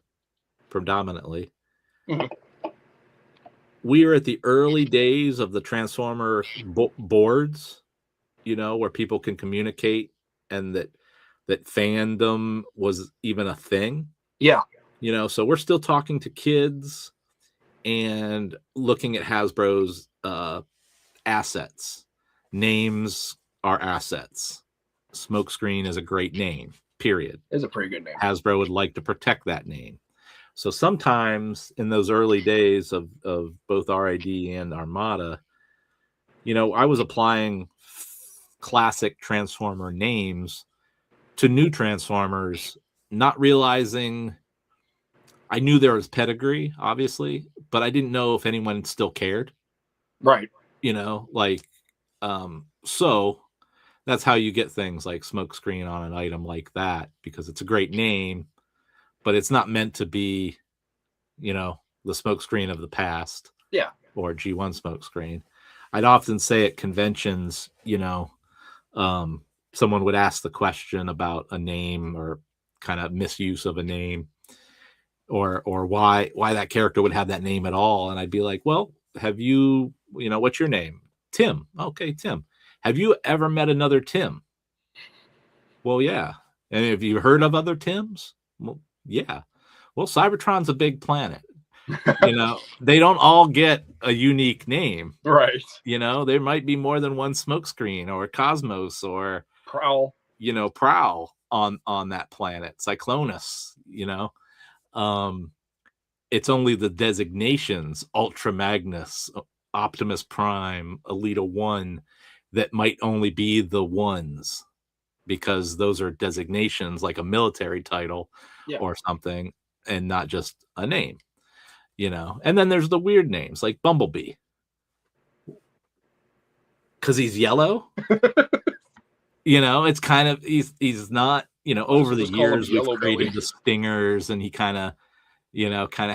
predominantly, we were at the early days of the Transformer boards, you know, where people can communicate, and that fandom was even a thing. Yeah. You know, so we're still talking to kids and looking at Hasbro's assets. Names are assets. Smokescreen is a great name, period. It's a pretty good name. Hasbro would like to protect that name. So sometimes in those early days of both RID and Armada, you know, I was applying classic Transformer names to new Transformers, not realizing I knew there was pedigree, obviously, but I didn't know if anyone still cared. Right. You know, like, so that's how you get things like Smokescreen on an item like that, because it's a great name, but it's not meant to be, you know, the Smokescreen of the past. Yeah. Or G1 Smokescreen. I'd often say at conventions, you know, someone would ask the question about a name or kind of misuse of a name, or why that character would have that name at all, and I'd be like, well, have you, what's your name? Tim. Okay, Tim. Have you ever met another Tim? Well, yeah. And have you heard of other Tims? Well, yeah. Well, Cybertron's a big planet. They don't all get a unique name. Right. There might be more than one Smokescreen or Cosmos or Prowl. Prowl on that planet. Cyclonus, it's only the designations, Ultra Magnus, Optimus Prime, Elita 1, that might only be the ones, because those are designations like a military title or something, and not just a name, And then there's the weird names like Bumblebee, because he's yellow. It's kind of, he's not, over the years we've created the stingers, and he kind of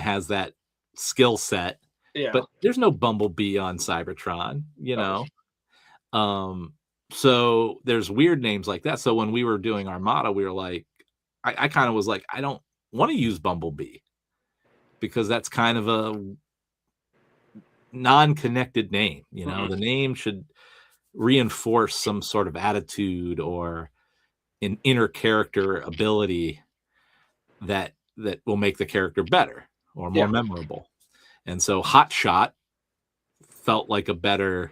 has that skill set. Yeah. But there's no Bumblebee on Cybertron, So there's weird names like that. So when we were doing Armada, we were like, I kind of was like, I don't want to use Bumblebee, because that's kind of a non-connected name. The name should reinforce some sort of attitude or an inner character ability that will make the character better or more memorable. And so Hotshot felt like a better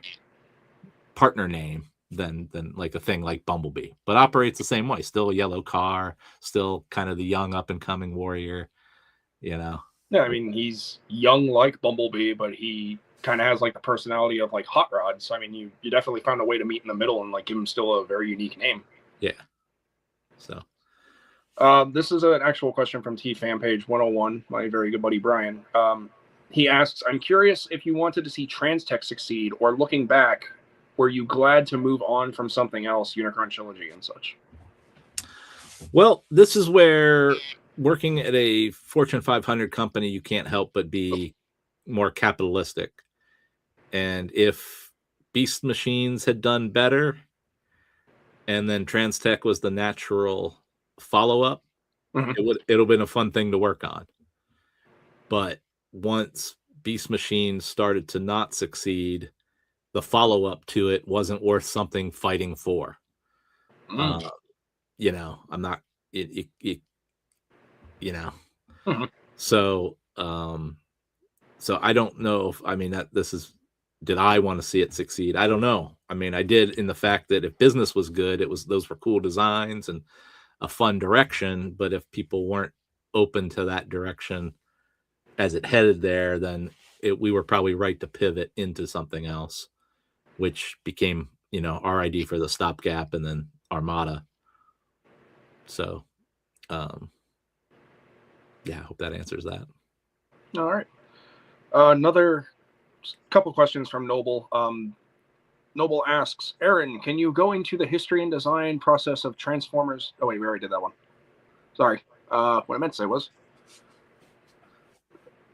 partner name than like a thing like Bumblebee, but operates the same way. Still a yellow car, still kind of the young up and coming warrior, Yeah, I mean, he's young like Bumblebee, but he kind of has like the personality of like Hot Rod. So I mean, you definitely found a way to meet in the middle and like give him still a very unique name. Yeah. So this is an actual question from T Fan Page 101, my very good buddy Brian. He asks, I'm curious if you wanted to see Transtech succeed, or looking back, were you glad to move on from something else, Unicron Trilogy and such? Well, this is where working at a Fortune 500 company, you can't help but be more capitalistic. And if Beast Machines had done better, and then Transtech was the natural follow-up, it'll have been a fun thing to work on. But once Beast Machines started to not succeed, the follow-up to it wasn't worth something fighting for. I'm not, So, so I don't know if, did I want to see it succeed? I don't know. I mean, I did, in the fact that if business was good, those were cool designs and a fun direction. But if people weren't open to that direction as it headed there, then we were probably right to pivot into something else, which became, RID for the stopgap and then Armada. So, I hope that answers that. All right. Another couple questions from Noble. Noble asks, Aaron, can you go into the history and design process of Transformers? Oh, wait, we already did that one. Sorry. What I meant to say was,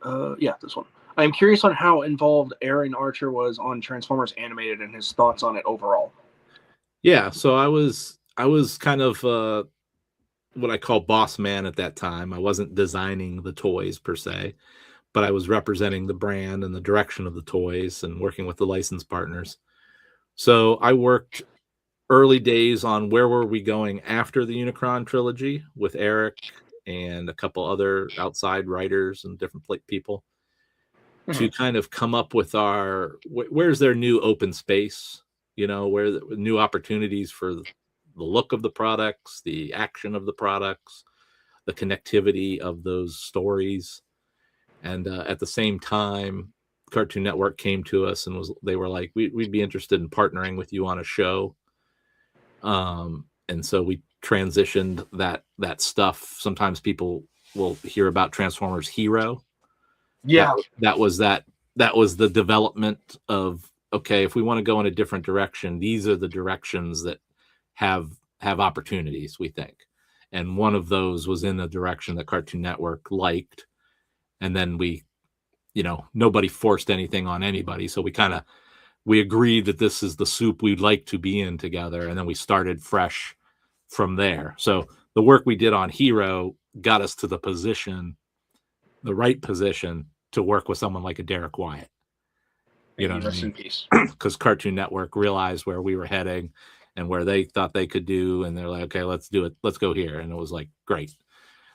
this one. I'm curious on how involved Aaron Archer was on Transformers Animated and his thoughts on it overall. Yeah, so I was kind of what I call boss man at that time. I wasn't designing the toys per se, but I was representing the brand and the direction of the toys and working with the license partners. So I worked early days on where were we going after the Unicron trilogy with Eric and a couple other outside writers and different people to kind of come up with where's their new open space, where the new opportunities for the look of the products, the action of the products, the connectivity of those stories. And at the same time, Cartoon Network came to us and they were like, we'd be interested in partnering with you on a show. And so we transitioned that stuff. Sometimes people will hear about Transformers Hero. Yeah. That was the development of, okay, if we want to go in a different direction, these are the directions that have opportunities, we think. And one of those was in the direction that Cartoon Network liked. And then we, nobody forced anything on anybody. So we kind of we agreed that this is the soup we'd like to be in together, and then we started fresh from there. So the work we did on Hero got us to the right position to work with someone like a Derek Wyatt. You know what I Rest mean? in peace. Because Cartoon Network realized where we were heading and where they thought they could do, and they're like, okay, let's do it. Let's go here. And it was like, great.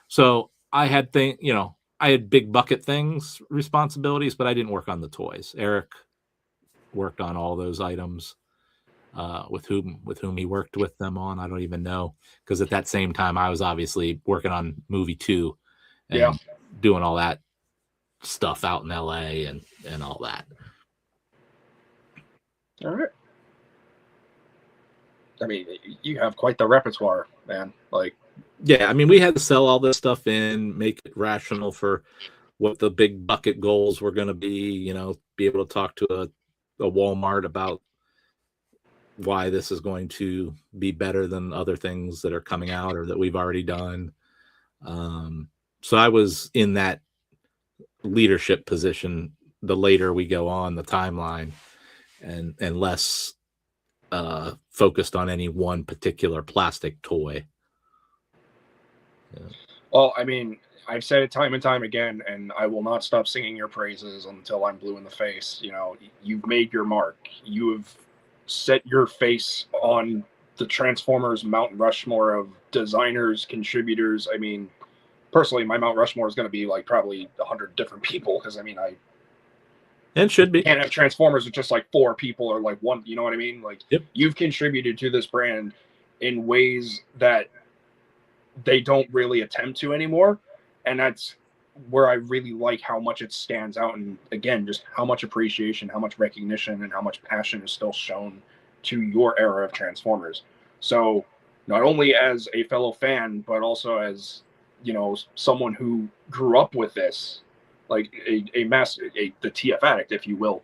So I had I had big bucket things, responsibilities, but I didn't work on the toys. Eric worked on all those items. With whom he worked with them on, I don't even know, because at that same time I was obviously working on movie 2 and doing all that stuff out in LA and all that. All right. I mean, you have quite the repertoire, man. Like, yeah, I mean, we had to sell all this stuff in, make it rational for what the big bucket goals were going to be, be able to talk to a Walmart about why this is going to be better than other things that are coming out or that we've already done. So I was in that leadership position the later we go on the timeline, and less focused on any one particular plastic toy. Yeah. Well, I mean, I've said it time and time again, and I will not stop singing your praises until I'm blue in the face. You've made your mark. You have set your face on the Transformers Mount Rushmore of designers, contributors. I mean, personally, my Mount Rushmore is going to be like probably 100 different people, because I mean, and should be can't have Transformers with just like 4 people or like 1. You know what I mean? Like, yep. You've contributed to this brand in ways that they don't really attempt to anymore, and that's where I really like how much it stands out, and again, just how much appreciation, how much recognition, and how much passion is still shown to your era of Transformers. So not only as a fellow fan, but also as someone who grew up with this, like the TF addict, if you will.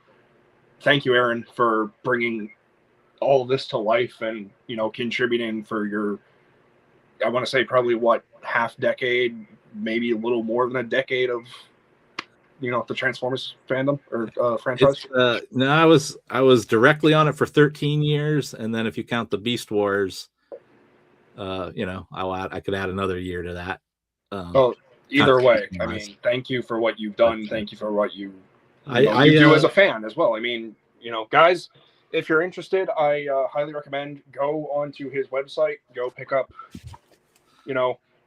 Thank you, Aaron, for bringing all of this to life and contributing for your, I want to say probably half decade, maybe a little more than a decade of the Transformers fandom or franchise. No, I was directly on it for 13 years, and then if you count the Beast Wars, I could add another year to that. Either way, I mean, thank you for what you've done. Thank you for what you do as a fan as well. I mean, guys, if you're interested, I highly recommend go onto his website, go pick up,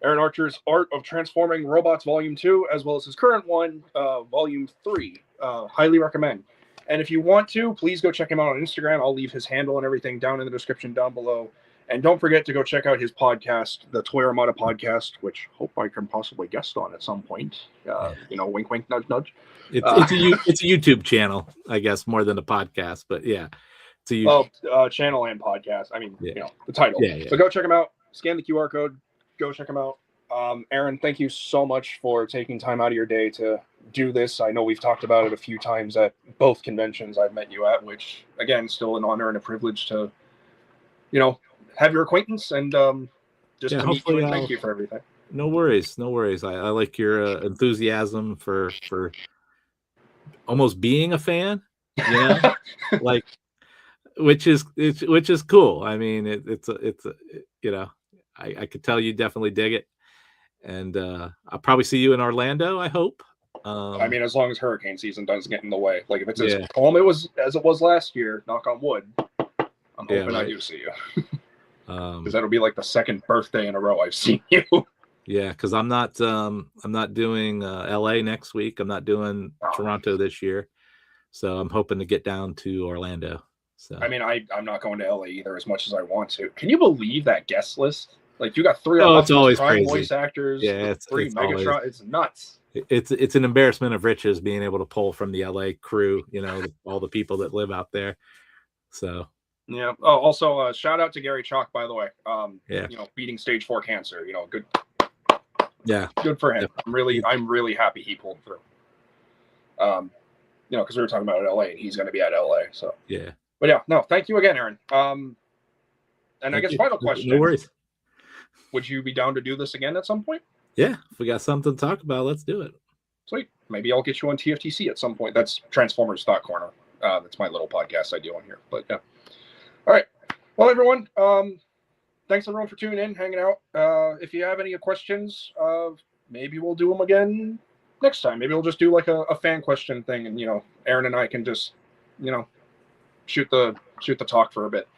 Aaron Archer's Art of Transforming Robots Volume 2, as well as his current one, Volume 3. Highly recommend. And if you want to, please go check him out on Instagram. I'll leave his handle and everything down in the description down below. And don't forget to go check out his podcast, the Toy Armada podcast, which hope I can possibly guest on at some point. Wink, wink, nudge, nudge. It's a YouTube channel, I guess, more than a podcast. But yeah, it's a YouTube channel and podcast. I mean, the title. Yeah. So go check him out. Scan the QR code. Go check him out. Aaron, thank you so much for taking time out of your day to do this. I know we've talked about it a few times at both conventions I've met you at, which, again, still an honor and a privilege to, have your acquaintance and just to meet you, and thank you for everything. No worries. I like your enthusiasm for almost being a fan, like, which is cool. I mean, it's I could tell you definitely dig it, and I'll probably see you in Orlando, I hope. I mean, as long as hurricane season doesn't get in the way. Like, if it's as calm as it was last year, knock on wood, I'm hoping I do see you. Because that'll be like the second birthday in a row I've seen you. Yeah, because I'm not doing LA next week. I'm not doing Toronto this year, so I'm hoping to get down to Orlando. So I mean, I'm not going to LA either, as much as I want to. Can you believe that guest list? Like, you got 3 it's always crazy. Voice actors. Yeah, 3 Megatron. It's nuts. It's an embarrassment of riches being able to pull from the LA crew. All the people that live out there. So. Yeah. Oh, also, shout out to Gary Chalk, by the way. Yeah. Beating stage 4 cancer. Good. Yeah. Good for him. Yeah. I'm really happy he pulled through. Because we were talking about LA, and he's going to be at LA. So. Yeah. But yeah, no. Thank you again, Aaron. And I guess final question. No worries. Would you be down to do this again at some point? Yeah. If we got something to talk about, let's do it. Sweet. Maybe I'll get you on TFTC at some point. That's Transformers Thought Corner. That's my little podcast I do on here. But yeah. All right. Well, everyone, thanks everyone for tuning in, hanging out. If you have any questions, maybe we'll do them again next time. Maybe we'll just do like a fan question thing, and Aaron and I can just shoot the talk for a bit.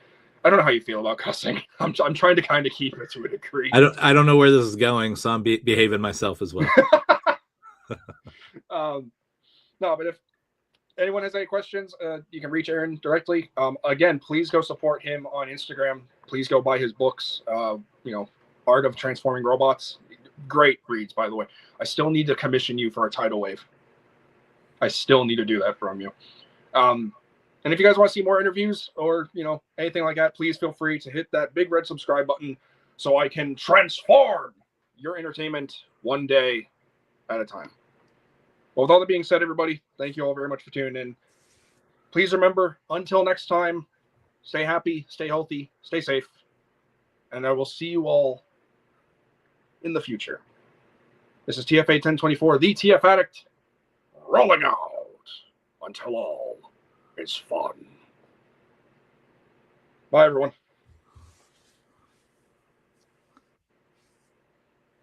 I don't know how you feel about cussing. I'm trying to kind of keep it to a degree. I don't know where this is going, so I'm behaving myself as well. No, but if anyone has any questions, you can reach Aaron directly. Again, please go support him on Instagram. Please go buy his books. Art of Transforming Robots. Great reads, by the way. I still need to commission you for a tidal wave. I still need to do that from you. And if you guys want to see more interviews or anything like that, please feel free to hit that big red subscribe button so I can transform your entertainment one day at a time. Well, with all that being said, everybody, thank you all very much for tuning in. Please remember, until next time, stay happy, stay healthy, stay safe, and I will see you all in the future. This is TFA 1024, the TF Addict, rolling out until all is fun. Bye, everyone.